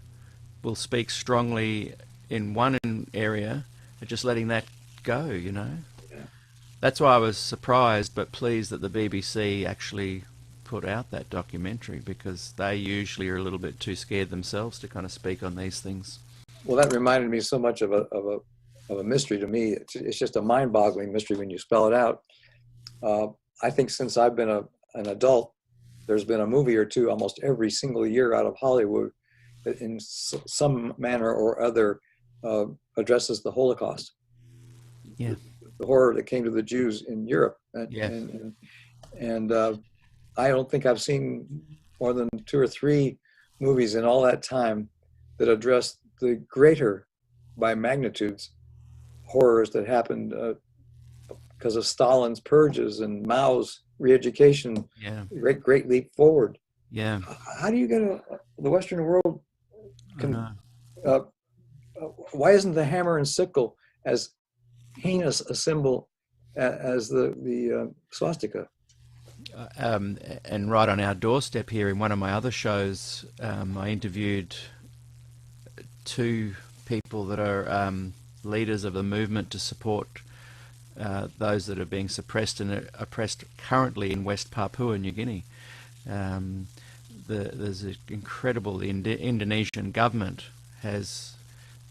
Speaker 5: will speak strongly in one area are just letting that go, you know. That's why I was surprised but pleased that the BBC actually put out that documentary, because they usually are a little bit too scared themselves to kind of speak on these things.
Speaker 4: Well, that reminded me so much of a mystery to me. It's just a mind-boggling mystery when you spell it out. I think since I've been an adult, there's been a movie or two almost every single year out of Hollywood that in some manner or other addresses the Holocaust.
Speaker 5: Yeah.
Speaker 4: The horror that came to the Jews in Europe. And I don't think I've seen more than 2 or 3 movies in all that time that addressed the greater by magnitudes horrors that happened because of Stalin's purges and Mao's re-education.
Speaker 5: Yeah.
Speaker 4: Great leap forward.
Speaker 5: Yeah.
Speaker 4: How do you get the Western world? Why isn't the hammer and sickle as heinous a symbol as the swastika?
Speaker 5: And right on our doorstep here in one of my other shows, I interviewed 2 people that are leaders of the movement to support those that are being suppressed and oppressed currently in West Papua New Guinea. There's an incredible, the Indonesian government has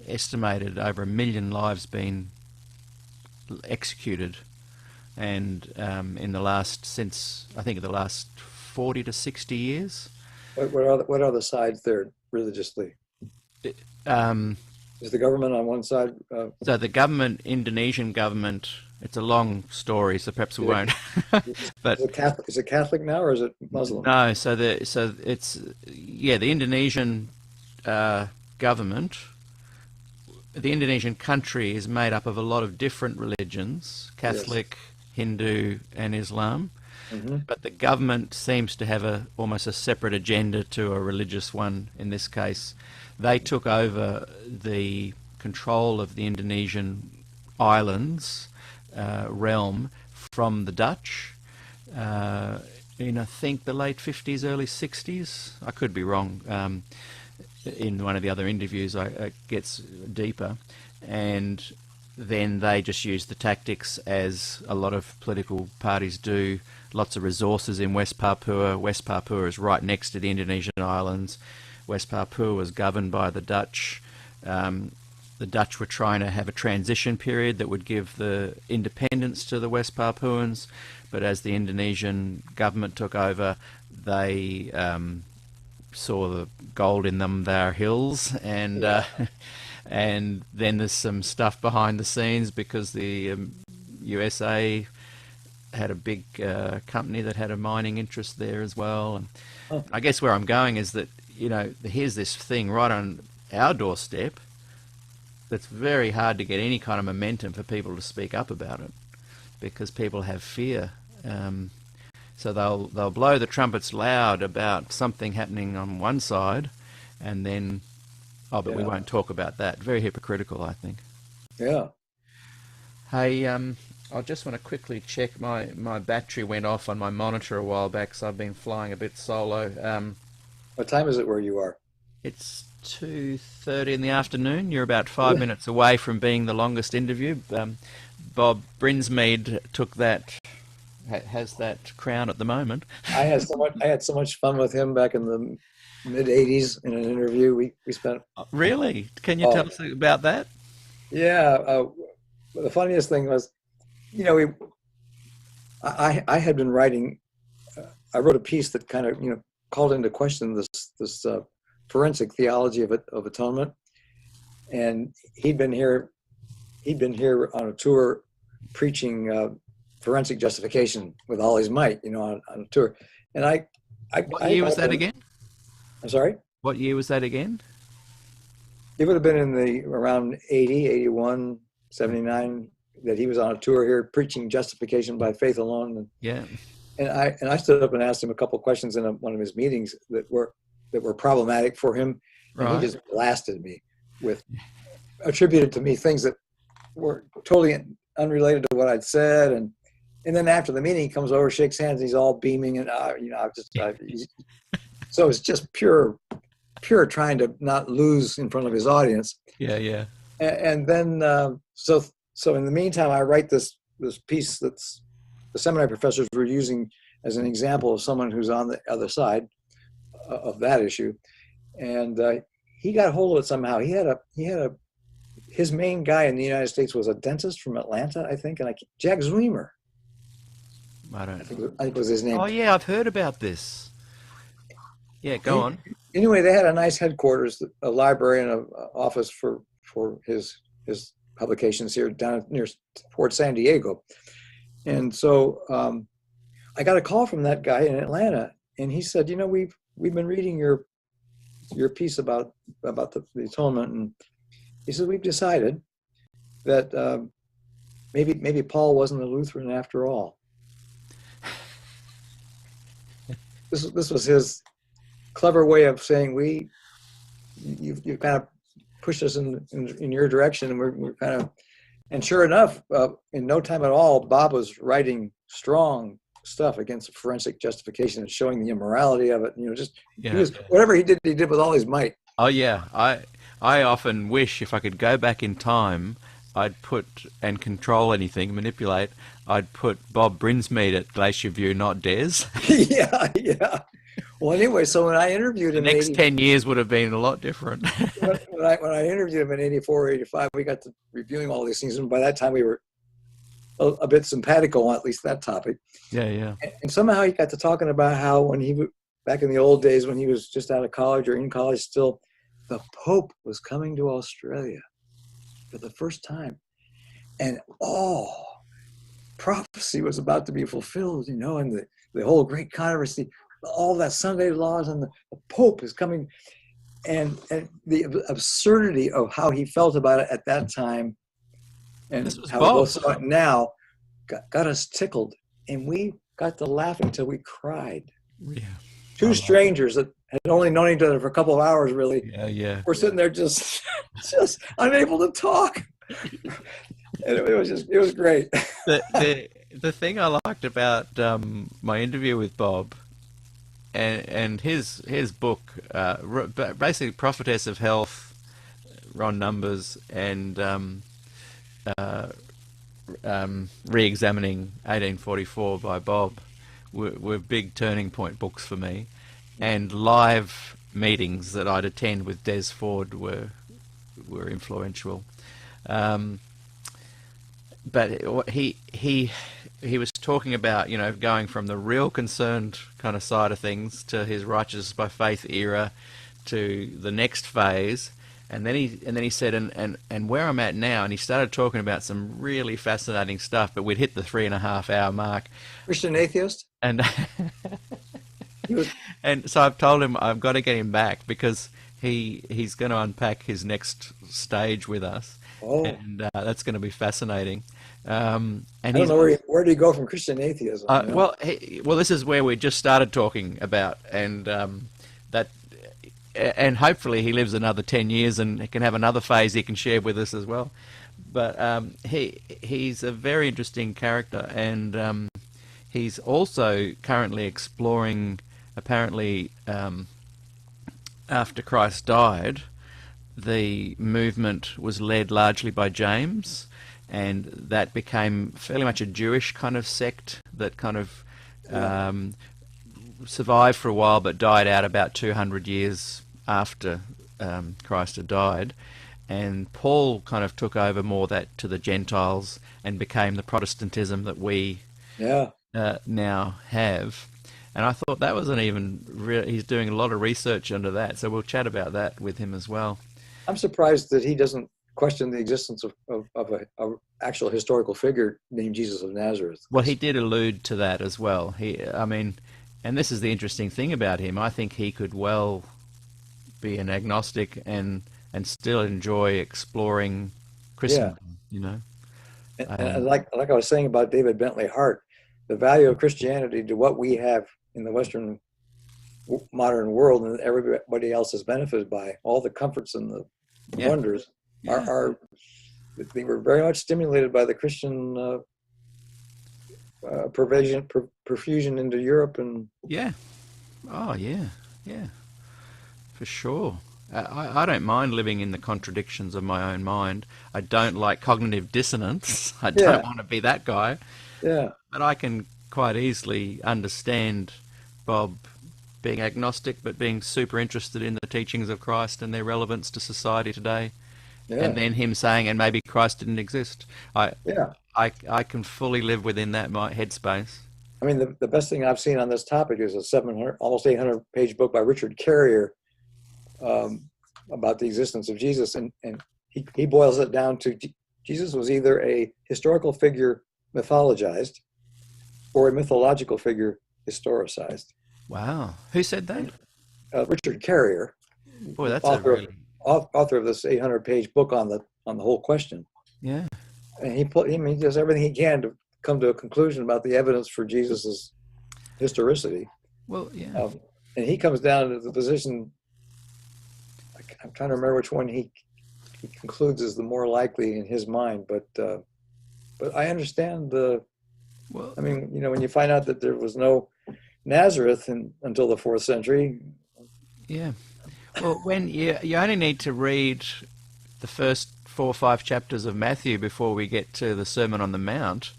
Speaker 5: estimated over 1 million lives being executed, and in the last, since I think the last 40 to 60 years.
Speaker 4: What are the sides there religiously? Is the government on one side?
Speaker 5: So the government, Indonesian government, it's a long story, so perhaps we won't. But
Speaker 4: is it Catholic now, or is it Muslim?
Speaker 5: No, so it's the Indonesian government. The Indonesian country is made up of a lot of different religions: Catholic, Hindu, and Islam. Mm-hmm. But the government seems to have almost a separate agenda to a religious one. In this case, they took over the control of the Indonesian islands realm from the Dutch in, I think, the late 50s, early 60s. I could be wrong. In one of the other interviews, it gets deeper. And then they just use the tactics, as a lot of political parties do. Lots of resources in West Papua. West Papua is right next to the Indonesian islands. West Papua was governed by the Dutch. The Dutch were trying to have a transition period that would give the independence to the West Papuans, but as the Indonesian government took over, they saw the gold in them, their hills, and and then there's some stuff behind the scenes, because the USA had a big company that had a mining interest there as well. And I guess where I'm going is that, here's this thing right on our doorstep that's very hard to get any kind of momentum for people to speak up about it, because people have fear. So they'll blow the trumpets loud about something happening on one side, and then, we won't talk about that. Very hypocritical, I think. Yeah. Hey, I just want to quickly check. My battery went off on my monitor a while back, so I've been flying a bit solo.
Speaker 4: What time is it where you are?
Speaker 5: It's 2:30 in the afternoon. You're about 5 minutes away from being the longest interview. Bob Brinsmead has that crown at the moment.
Speaker 4: I had so much fun with him back in the mid '80s in an interview we spent.
Speaker 5: Really? Can you tell us about that?
Speaker 4: Yeah. The funniest thing was, I had been writing. I wrote a piece that kind of called into question this forensic theology of atonement, and he'd been here on a tour preaching forensic justification with all his might, on a tour. And
Speaker 5: what year was that again?
Speaker 4: I'm sorry?
Speaker 5: What year was that again?
Speaker 4: It would have been in around 80, 81, 79, that he was on a tour here preaching justification by faith alone. And I stood up and asked him a couple of questions in one of his meetings that were problematic for him. And he just blasted me attributed to me things that were totally unrelated to what I'd said. And then after the meeting, he comes over, shakes hands, and he's all beaming, and so it's just pure trying to not lose in front of his audience.
Speaker 5: Yeah.
Speaker 4: And then so in the meantime, I write this this piece that's the seminary professors were using as an example of someone who's on the other side of that issue, and he got hold of it somehow. His main guy in the United States was a dentist from Atlanta, I think, and Jack Zwiemer. I think was his name.
Speaker 5: Oh yeah, I've heard about this. Yeah, go on.
Speaker 4: Anyway, they had a nice headquarters, a library, and an office for his publications here down near Fort San Diego. And so I got a call from that guy in Atlanta, and he said, we've been reading your piece about the atonement, and he said, we've decided that maybe Paul wasn't a Lutheran after all. This was his clever way of saying you've kind of pushed us in your direction, and we're kind of, and sure enough, in no time at all, Bob was writing strong stuff against forensic justification and showing the immorality of it. Whatever he did with all his might.
Speaker 5: Oh yeah, I often wish if I could go back in time, I'd put and control anything, manipulate. I'd put Bob Brinsmead at Glacier View, not Des.
Speaker 4: yeah. Well, anyway, so when I interviewed him,
Speaker 5: the next 10 years would have been a lot different.
Speaker 4: when I interviewed him in '84 or '85, we got to reviewing all these things, and by that time we were a bit simpatico on at least that topic.
Speaker 5: Yeah.
Speaker 4: And somehow he got to talking about how when back in the old days when he was just out of college or in college still, the Pope was coming to Australia for the first time, and prophecy was about to be fulfilled, and the whole great controversy, all that Sunday laws, and the Pope is coming, and the absurdity of how he felt about it at that time, and how we both saw it now, got us tickled, and we got to laughing till we cried.
Speaker 5: Yeah.
Speaker 4: Two strangers that had only known each other for a couple of hours, really.
Speaker 5: Yeah.
Speaker 4: We're sitting there just unable to talk. And it was great.
Speaker 5: The thing I liked about my interview with Bob and his book, basically Prophetess of Health, Ron Numbers, and Re-examining 1844 by Bob were big turning point books for me, and live meetings that I'd attend with Des Ford were influential. But he was talking about, going from the real concerned kind of side of things to his righteousness by faith era to the next phase, and then he said, and where I'm at now, and he started talking about some really fascinating stuff. But we'd hit the 3.5 hour mark.
Speaker 4: Christian atheist,
Speaker 5: and and so I've told him I've got to get him back because he's going to unpack his next stage with us. And that's going to be fascinating. And
Speaker 4: I don't know where do you go from Christian atheism?
Speaker 5: Well, this is where we just started talking about, and and hopefully he lives another 10 years and he can have another phase he can share with us as well. But he's a very interesting character, and he's also currently exploring, apparently, after Christ died, the movement was led largely by James, and that became fairly much a Jewish kind of sect that kind of survived for a while but died out about 200 years after Christ had died. And Paul kind of took over more that to the Gentiles and became the Protestantism that we now have. And I thought that wasn't even he's doing a lot of research into that, so we'll chat about that with him as well.
Speaker 4: I'm surprised that he doesn't question the existence of an actual historical figure named Jesus of Nazareth.
Speaker 5: Well, he did allude to that as well. And this is the interesting thing about him. I think he could well be an agnostic and still enjoy exploring Christendom.
Speaker 4: And like I was saying about David Bentley Hart, the value of Christianity to what we have in the Western modern world and everybody else is benefited by, all the comforts and the wonders they were very much stimulated by the Christian perfusion into Europe. And
Speaker 5: for sure. I don't mind living in the contradictions of my own mind. I don't like cognitive dissonance. I don't want to be that guy.
Speaker 4: Yeah.
Speaker 5: But I can quite easily understand Bob being agnostic, but being super interested in the teachings of Christ and their relevance to society today. Yeah. And then him saying, and maybe Christ didn't exist. I can fully live within that headspace.
Speaker 4: I mean, the best thing I've seen on this topic is a 700, almost 800-page book by Richard Carrier about the existence of Jesus. And he boils it down to Jesus was either a historical figure mythologized or a mythological figure historicized.
Speaker 5: Wow. Who said that?
Speaker 4: Richard Carrier.
Speaker 5: Boy, that's
Speaker 4: author of this 800-page book on the whole question.
Speaker 5: Yeah.
Speaker 4: And he does everything he can to come to a conclusion about the evidence for Jesus's historicity.
Speaker 5: Well, yeah.
Speaker 4: And he comes down to the position, I'm trying to remember which one he concludes is the more likely in his mind, but I understand I mean, when you find out that there was no Nazareth until the 4th century.
Speaker 5: Yeah. Well, when you only need to read the first 4 or 5 chapters of Matthew before we get to the Sermon on the Mount,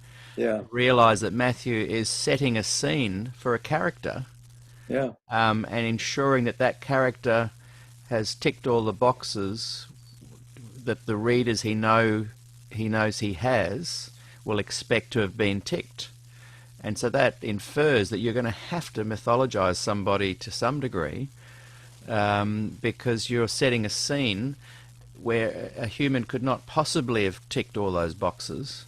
Speaker 5: realize that Matthew is setting a scene for a character, and ensuring that character has ticked all the boxes that the readers he knows he has will expect to have been ticked. And so that infers that you're going to have to mythologize somebody to some degree, because you're setting a scene where a human could not possibly have ticked all those boxes.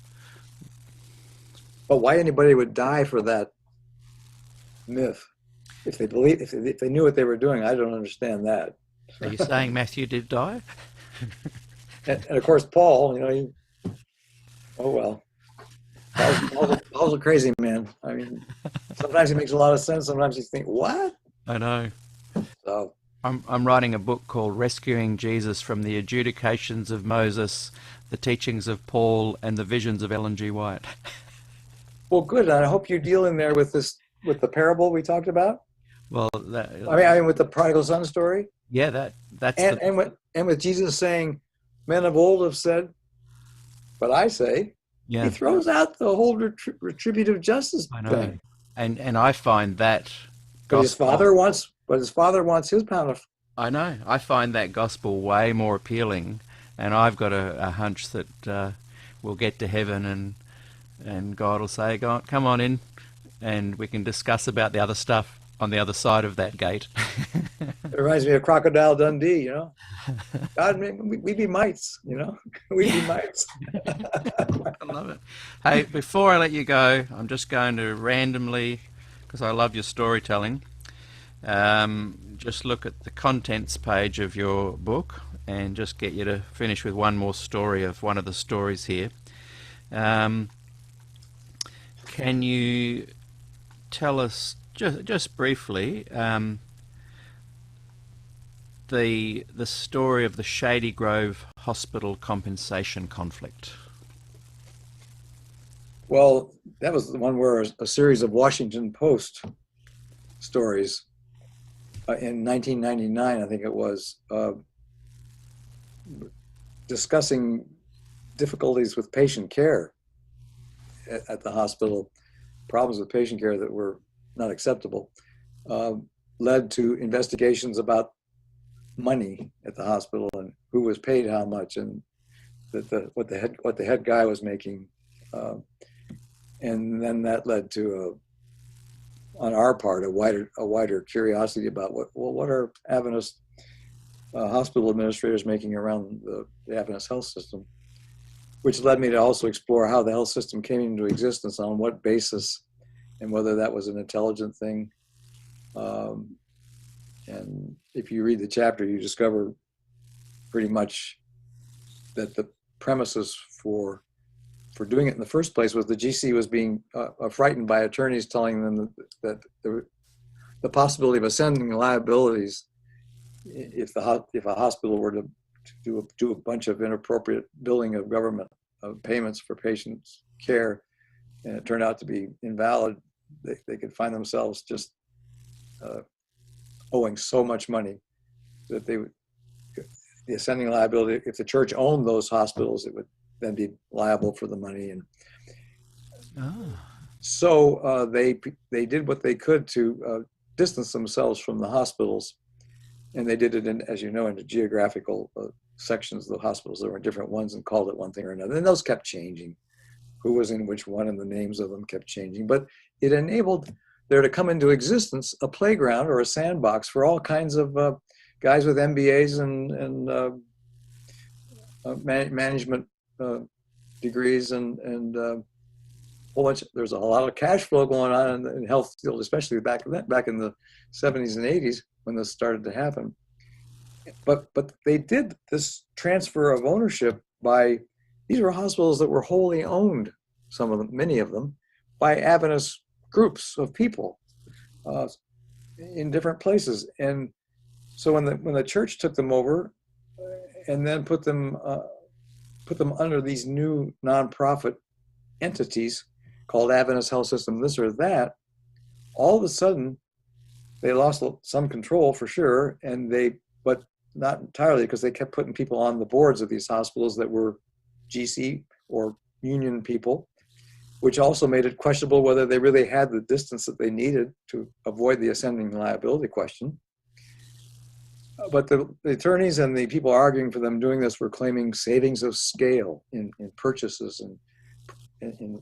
Speaker 4: But why anybody would die for that myth? If they knew what they were doing, I don't understand that.
Speaker 5: Are you saying Matthew did die?
Speaker 4: and of course, Paul, oh well. Paul's a crazy man. I mean, sometimes he makes a lot of sense. Sometimes you think, what?
Speaker 5: I know.
Speaker 4: So
Speaker 5: I'm writing a book called Rescuing Jesus from the Adjudications of Moses, the Teachings of Paul, and the Visions of Ellen G. White.
Speaker 4: Well, good. I hope you deal in there with the parable we talked about.
Speaker 5: Well,
Speaker 4: I mean, with the prodigal son story.
Speaker 5: Yeah, that's
Speaker 4: and with Jesus saying, "Men of old have said, but I say." Yeah. He throws out the whole retributive justice thing.
Speaker 5: And I find that
Speaker 4: but his father wants his pound of.
Speaker 5: I know. I find that gospel way more appealing, and I've got a hunch that we'll get to heaven and God will say, "Come on in, and we can discuss about the other stuff on the other side of that gate."
Speaker 4: It reminds me of Crocodile Dundee, God, we be mites, we be mites.
Speaker 5: I love it. Hey, before I let you go, I'm just going to randomly, because I love your storytelling, just look at the contents page of your book and just get you to finish with one more story of one of the stories here. Can you tell us just briefly the story of the Shady Grove Hospital compensation conflict?
Speaker 4: Well, that was the one where a series of Washington Post stories in 1999, I think it was, discussing difficulties with patient care at the hospital, problems with patient care that were not acceptable, led to investigations about money at the hospital and who was paid how much, and what the head guy was making, and then that led to on our part a wider curiosity about what are Adventist hospital administrators making around the Adventist health system, which led me to also explore how the health system came into existence, on what basis, and whether that was an intelligent thing. And if you read the chapter, you discover pretty much that the premises for doing it in the first place was the GC was being frightened by attorneys telling them that the possibility of ascending liabilities if a hospital were to do a bunch of inappropriate billing of government payments for patients' care, and it turned out to be invalid, they could find themselves just owing so much money that the ascending liability, if the church owned those hospitals, it would then be liable for the money. And so they did what they could to distance themselves from the hospitals. And they did it, in, as you know, into geographical sections of the hospitals. There were different ones and called it one thing or another. And those kept changing. Who was in which one and the names of them kept changing. But it enabled there to come into existence a playground or a sandbox for all kinds of guys with MBAs and management degrees and whole bunch. There's a lot of cash flow going on in the health field, especially back in the 70s and 80s when this started to happen. But they did this transfer of ownership by, these were hospitals that were wholly owned, some of them, many of them, by Adventist groups of people in different places. And so when the church took them over and then put them under these new nonprofit entities called Adventist Health System, this or that, all of a sudden they lost some control for sure, but not entirely, because they kept putting people on the boards of these hospitals that were GC or union people, which also made it questionable whether they really had the distance that they needed to avoid the ascending liability question. But the attorneys and the people arguing for them doing this were claiming savings of scale in purchases and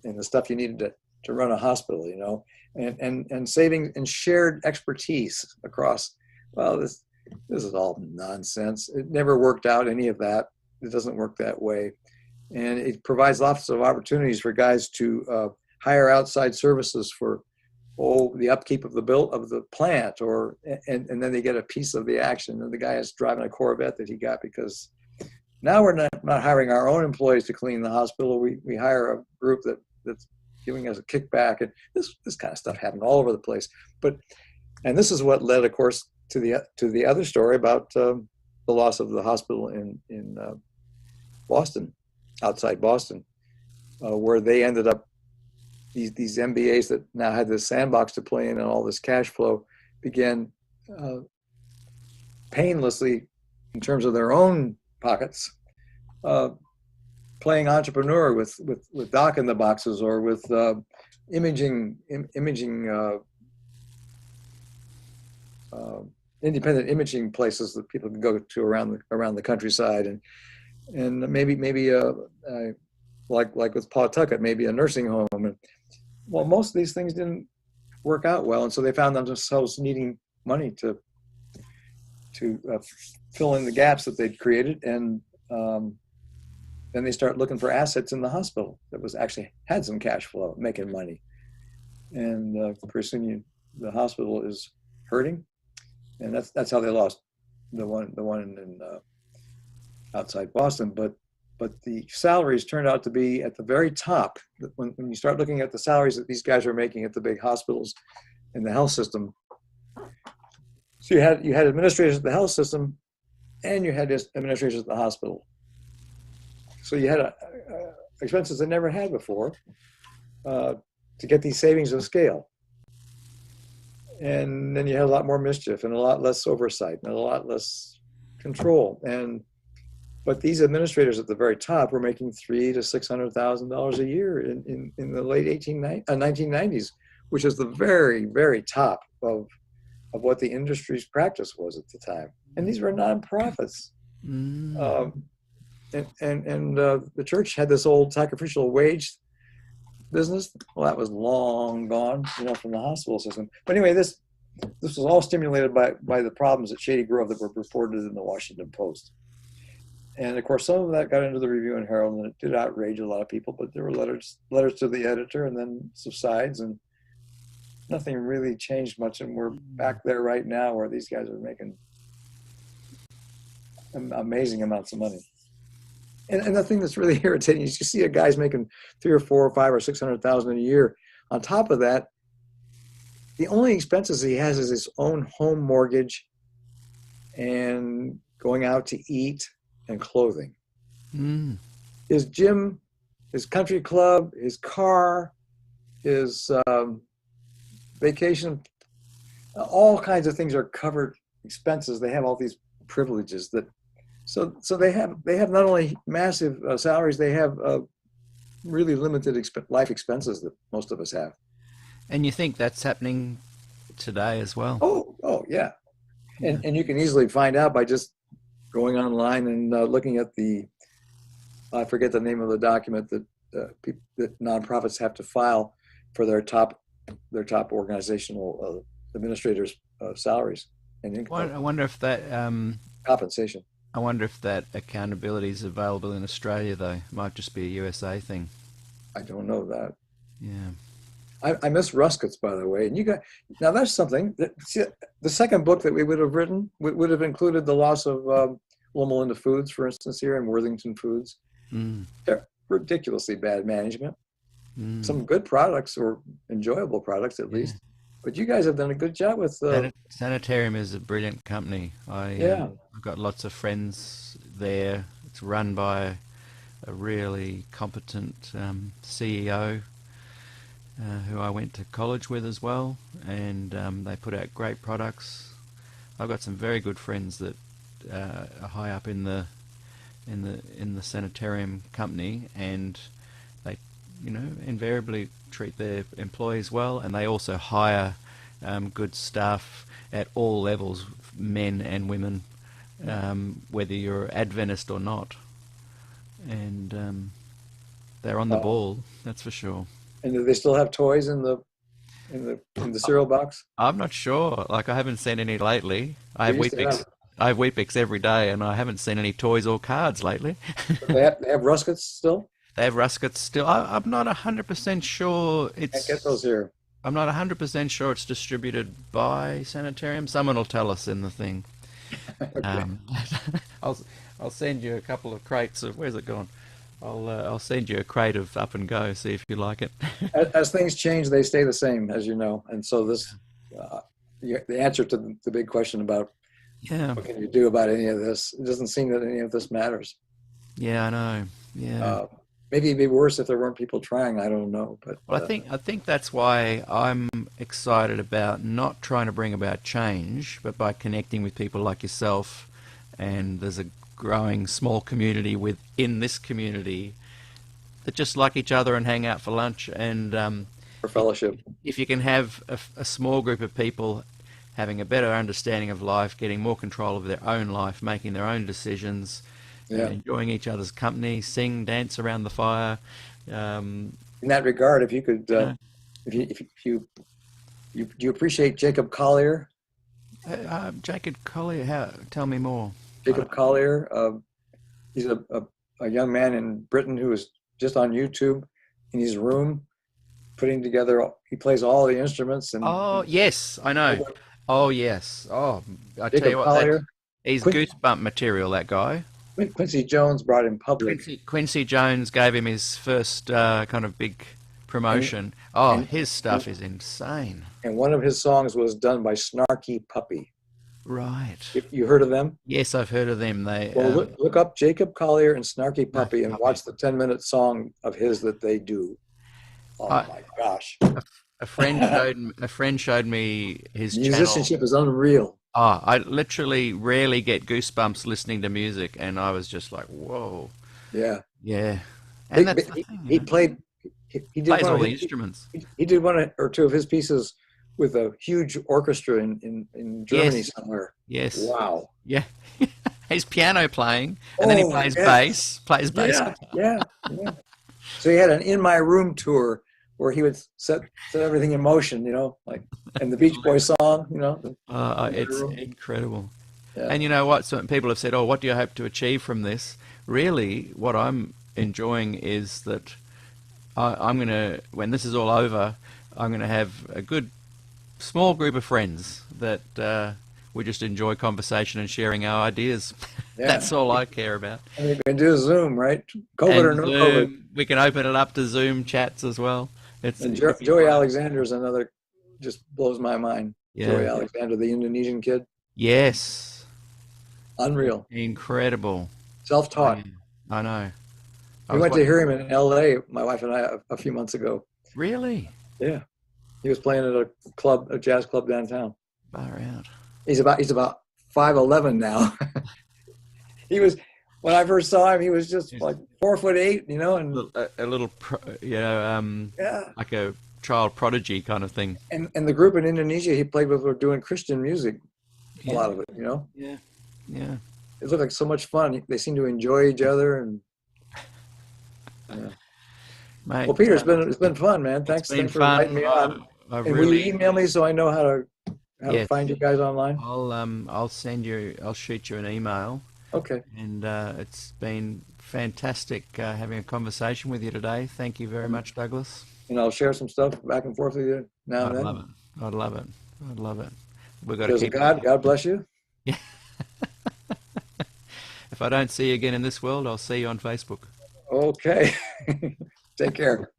Speaker 4: in the stuff you needed to run a hospital, you know, and saving and shared expertise across. Well, this is all nonsense. It never worked out, any of that. It doesn't work that way. And it provides lots of opportunities for guys to hire outside services for the upkeep of the plant, and then they get a piece of the action. And the guy is driving a Corvette that he got because now we're not hiring our own employees to clean the hospital. We hire a group that's giving us a kickback, and this kind of stuff happened all over the place. And this is what led, of course, to the other story about the loss of the hospital in Boston, outside Boston, where they ended up, these MBAs that now had this sandbox to play in and all this cash flow began painlessly, in terms of their own pockets, playing entrepreneur with doc in the boxes or with imaging independent imaging places that people can go to around the countryside, and maybe like with Pawtucket, maybe a nursing home. And well, most of these things didn't work out well, and so they found themselves needing money to fill in the gaps that they'd created, and then they start looking for assets in the hospital that was actually had some cash flow, making money, and pretty soon the hospital is hurting, and that's how they lost the one in outside Boston. But the salaries turned out to be at the very top. When you start looking at the salaries that these guys are making at the big hospitals in the health system, so you had administrators at the health system, and you had administrators at the hospital. So you had expenses they never had before to get these savings of scale. And then you had a lot more mischief and a lot less oversight and a lot less control. But these administrators at the very top were making $300,000 to $600,000 a year in the late 1990s, which is the very, very top of what the industry's practice was at the time. And these were nonprofits. And the church had this old sacrificial wage business. Well, that was long gone, from the hospital system. But anyway, this was all stimulated by the problems at Shady Grove that were reported in the Washington Post. And of course, some of that got into the Review and Herald, and it did outrage a lot of people. But there were letters to the editor, and then subsides, and nothing really changed much. And we're back there right now, where these guys are making amazing amounts of money. And the thing that's really irritating is you see a guy's making $300,000 or $400,000 or $500,000 or $600,000 a year. On top of that, the only expenses he has is his own home mortgage and going out to eat and clothing. His gym, his country club, his car, his vacation, all kinds of things are covered expenses. They have all these privileges that So they have not only massive salaries, they have really limited life expenses that most of us have.
Speaker 5: And you think that's happening today as well?
Speaker 4: Oh yeah. And you can easily find out by just going online and looking at I forget the name of the document that that nonprofits have to file for their top organizational administrators' salaries and income.
Speaker 5: I wonder if that
Speaker 4: compensation.
Speaker 5: I wonder if that accountability is available in Australia, though. It might just be a USA thing.
Speaker 4: I don't know that.
Speaker 5: Yeah.
Speaker 4: I miss Ruskets, by the way. And now that's something that, see, the second book that we would have written would have included the loss of Loma Linda Foods, for instance, here in Worthington Foods. They're ridiculously bad management. Some good products, or enjoyable products at least. But you guys have done a good job with
Speaker 5: Sanitarium is a brilliant company. I've got lots of friends there. It's run by a really competent CEO who I went to college with as well, and they put out great products. I've got some very good friends that are high up in the sanitarium company, and they invariably treat their employees well, and they also hire good staff at all levels, men and women, whether you're Adventist or not, and they're on the ball, that's for sure.
Speaker 4: And do they still have toys in the cereal box?
Speaker 5: I'm not sure. Like, I haven't seen any lately. I have Weet-Bix every day, and I haven't seen any toys or cards lately.
Speaker 4: They have Ruskets still?
Speaker 5: They have Ruskets still. I'm not 100% sure it's...
Speaker 4: Can't get those here.
Speaker 5: I'm not 100% sure it's distributed by Sanitarium. Someone will tell us in the thing.
Speaker 4: Okay.
Speaker 5: I'll send you a couple of crates of... Where's it gone? I'll send you a crate of Up and Go, see if you like it.
Speaker 4: As things change, they stay the same, as you know. And so this, the answer to the big question about what can you do about any of this, it doesn't seem that any of this matters.
Speaker 5: Yeah, I know. Yeah.
Speaker 4: Maybe it'd be worse if there weren't people trying. I don't know. But
Speaker 5: well, I think that's why I'm excited about not trying to bring about change, but by connecting with people like yourself. And there's a growing small community within this community that just like each other and hang out for lunch, and
Speaker 4: for fellowship. If
Speaker 5: you can have a small group of people having a better understanding of life, getting more control of their own life, making their own decisions, enjoying each other's company, sing, dance around the fire.
Speaker 4: In that regard, if you could, if you appreciate Jacob Collier.
Speaker 5: Jacob Collier, tell me more.
Speaker 4: Jacob Collier, he's a young man in Britain who is just on YouTube in his room putting together. He plays all the instruments. And
Speaker 5: yes, I know. Oh yes. Oh, I
Speaker 4: Jacob
Speaker 5: tell you what,
Speaker 4: Collier,
Speaker 5: he's goosebump material. That guy.
Speaker 4: Quincy Jones brought him public.
Speaker 5: Quincy Jones gave him his first kind of big promotion. His stuff is insane.
Speaker 4: And one of his songs was done by Snarky Puppy.
Speaker 5: Right.
Speaker 4: You heard of them?
Speaker 5: Yes, I've heard of them.
Speaker 4: Look up Jacob Collier and Snarky Puppy and watch the 10-minute song of his that they do. Oh my gosh!
Speaker 5: A friend showed me his
Speaker 4: musicianship
Speaker 5: channel.
Speaker 4: Is unreal.
Speaker 5: I literally rarely get goosebumps listening to music, and I was just like, whoa.
Speaker 4: Yeah.
Speaker 5: Yeah. And that's the thing,
Speaker 4: he played. He
Speaker 5: plays all the instruments.
Speaker 4: He did one or two of his pieces with a huge orchestra in Germany somewhere.
Speaker 5: Yes.
Speaker 4: Wow.
Speaker 5: Yeah. He's piano playing, and then he plays bass.
Speaker 4: Yeah. So he had an In My Room tour where he would set everything in motion, like, and the Beach Boys song,
Speaker 5: It's incredible.
Speaker 4: Yeah.
Speaker 5: And you know what? So people have said, what do you hope to achieve from this? Really, what I'm enjoying is that I'm going to, when this is all over, I'm going to have a good small group of friends that we just enjoy conversation and sharing our ideas. Yeah. That's all I care about.
Speaker 4: And we can do Zoom, right? COVID or no COVID.
Speaker 5: We can open it up to Zoom chats as well.
Speaker 4: And Joey Alexander is another, just blows my mind. Yeah. Joey Alexander, the Indonesian kid.
Speaker 5: Yes.
Speaker 4: Unreal.
Speaker 5: Incredible.
Speaker 4: Self-taught.
Speaker 5: I know.
Speaker 4: We went to hear him in L.A., my wife and I, a few months ago.
Speaker 5: Really?
Speaker 4: Yeah. He was playing at a jazz club downtown.
Speaker 5: Far out.
Speaker 4: He's about 5'11" now. He was, when I first saw him, he was just like 4'8", you know, and
Speaker 5: a little,
Speaker 4: yeah,
Speaker 5: like a child prodigy kind of thing.
Speaker 4: And the group in Indonesia he played with were doing Christian music, a lot of it, you know.
Speaker 5: Yeah, yeah.
Speaker 4: It looked like so much fun. They seemed to enjoy each other, and yeah.
Speaker 5: Mate,
Speaker 4: Well, Peter, it's been fun, man. Thanks for inviting me on. And will you email me so I know how to find you guys online?
Speaker 5: I'll shoot you an email.
Speaker 4: Okay.
Speaker 5: And it's been fantastic having a conversation with you today. Thank you very much, Douglas.
Speaker 4: And I'll share some stuff back and forth with you now and then.
Speaker 5: Love it. I'd love it. I'd love it. We've got
Speaker 4: to keep God bless you.
Speaker 5: Yeah. If I don't see you again in this world, I'll see you on Facebook.
Speaker 4: Okay. Take care.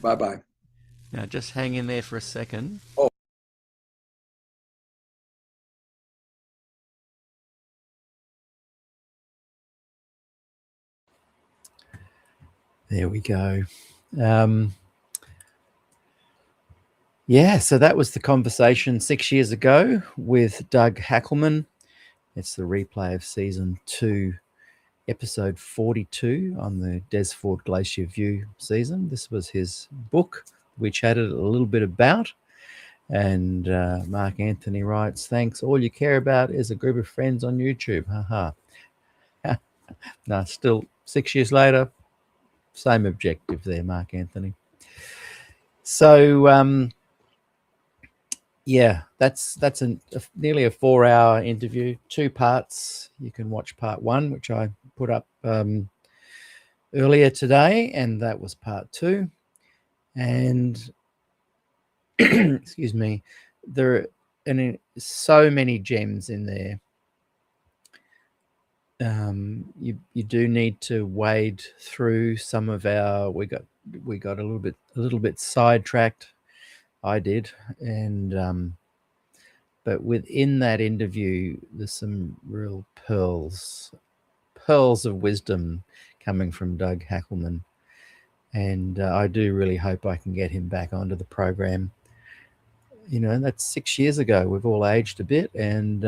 Speaker 4: Bye-bye.
Speaker 5: Now, just hang in there for a second.
Speaker 4: Oh.
Speaker 3: There we go. Yeah, so that was the conversation 6 years ago with Doug Hackleman. It's the replay of season 2, episode 42 on the Desford Glacier View season. This was his book, we chatted a little bit about. And Mark Anthony writes, thanks. All you care about is a group of friends on YouTube. Haha. No, still 6 years later, same objective there, Mark Anthony. So, yeah, that's nearly a 4-hour interview, 2 parts. You can watch part 1, which I put up earlier today, and that was part 2. And excuse me, there are so many gems in there. You do need to wade through some of our. We got a little bit sidetracked. I did, and but within that interview, there's some real pearls of wisdom coming from Doug Hackleman, and I do really hope I can get him back onto the program. You know, that's 6 years ago. We've all aged a bit, and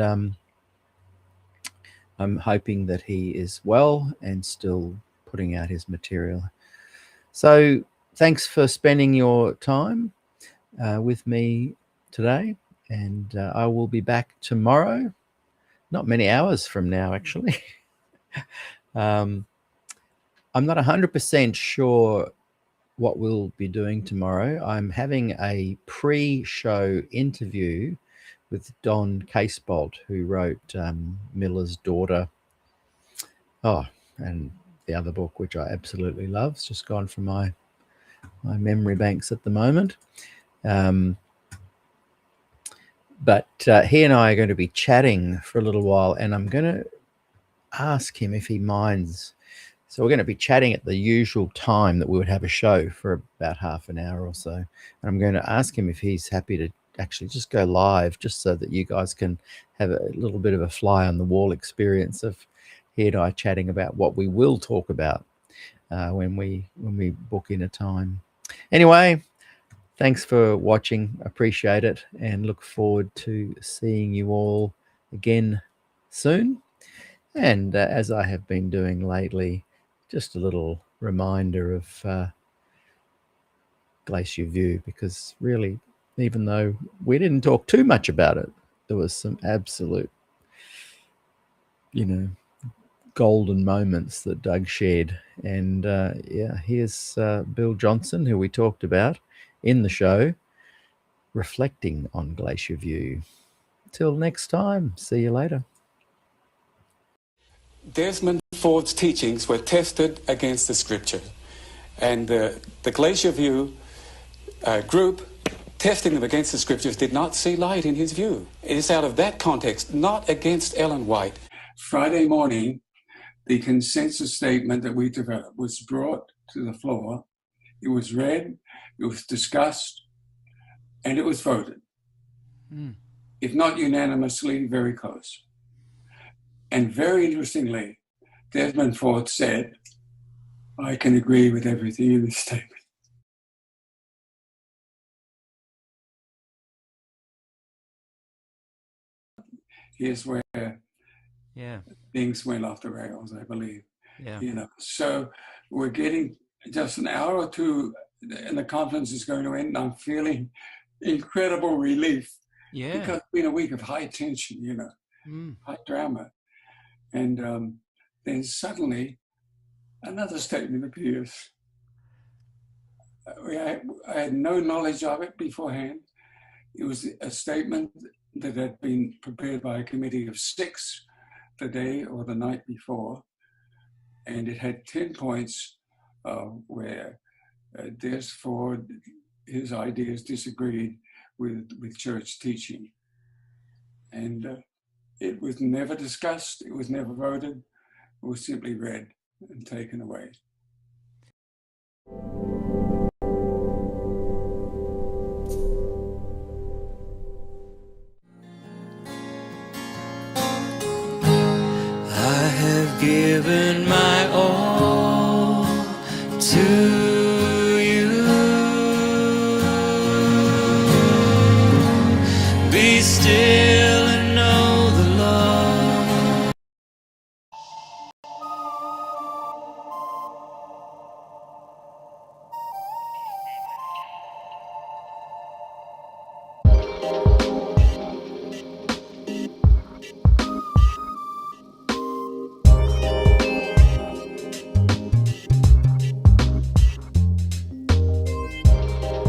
Speaker 3: I'm hoping that he is well and still putting out his material. So thanks for spending your time with me today, and I will be back tomorrow, not many hours from now, actually. I'm not 100% sure what we'll be doing tomorrow. I'm having a pre-show interview with Don Casebolt, who wrote Miller's Daughter. Oh, and the other book, which I absolutely love. It's just gone from my memory banks at the moment. But he and I are going to be chatting for a little while, and I'm going to ask him if he minds. So we're going to be chatting at the usual time that we would have a show for about half an hour or so. And I'm going to ask him if he's happy to actually just go live, just so that you guys can have a little bit of a fly on the wall experience of he and I chatting about what we will talk about when we book in a time. Anyway, thanks for watching. Appreciate it, and look forward to seeing you all again soon. And as I have been doing lately, just a little reminder of Glacier View, because really, even though we didn't talk too much about it, there was some absolute, golden moments that Doug shared. And yeah, here's Bill Johnson, who we talked about in the show, reflecting on Glacier View. Till next time, see you later.
Speaker 6: Desmond Ford's teachings were tested against the scripture, and the Glacier View group testing them against the scriptures did not see light in his view. It is out of that context, not against Ellen White. Friday morning, the consensus statement that we developed was brought to the floor. It was read, it was discussed, and it was voted. If not unanimously, very close. And very interestingly, Desmond Ford said, I can agree with everything in this statement. Here's where
Speaker 5: Yeah.
Speaker 6: things went off the rails, I believe.
Speaker 5: Yeah.
Speaker 6: You know, so we're getting just an hour or two and the conference is going to end, and I'm feeling incredible relief.
Speaker 5: Yeah.
Speaker 6: Because it's been a week of high tension, you know, high drama. And then suddenly another statement appears. I had no knowledge of it beforehand. It was a statement that had been prepared by a committee of 6 the day or the night before. And it had 10 points where Desford, his ideas disagreed with church teaching. And it was never discussed, it was never voted, it was simply read and taken away.
Speaker 1: I have given my all to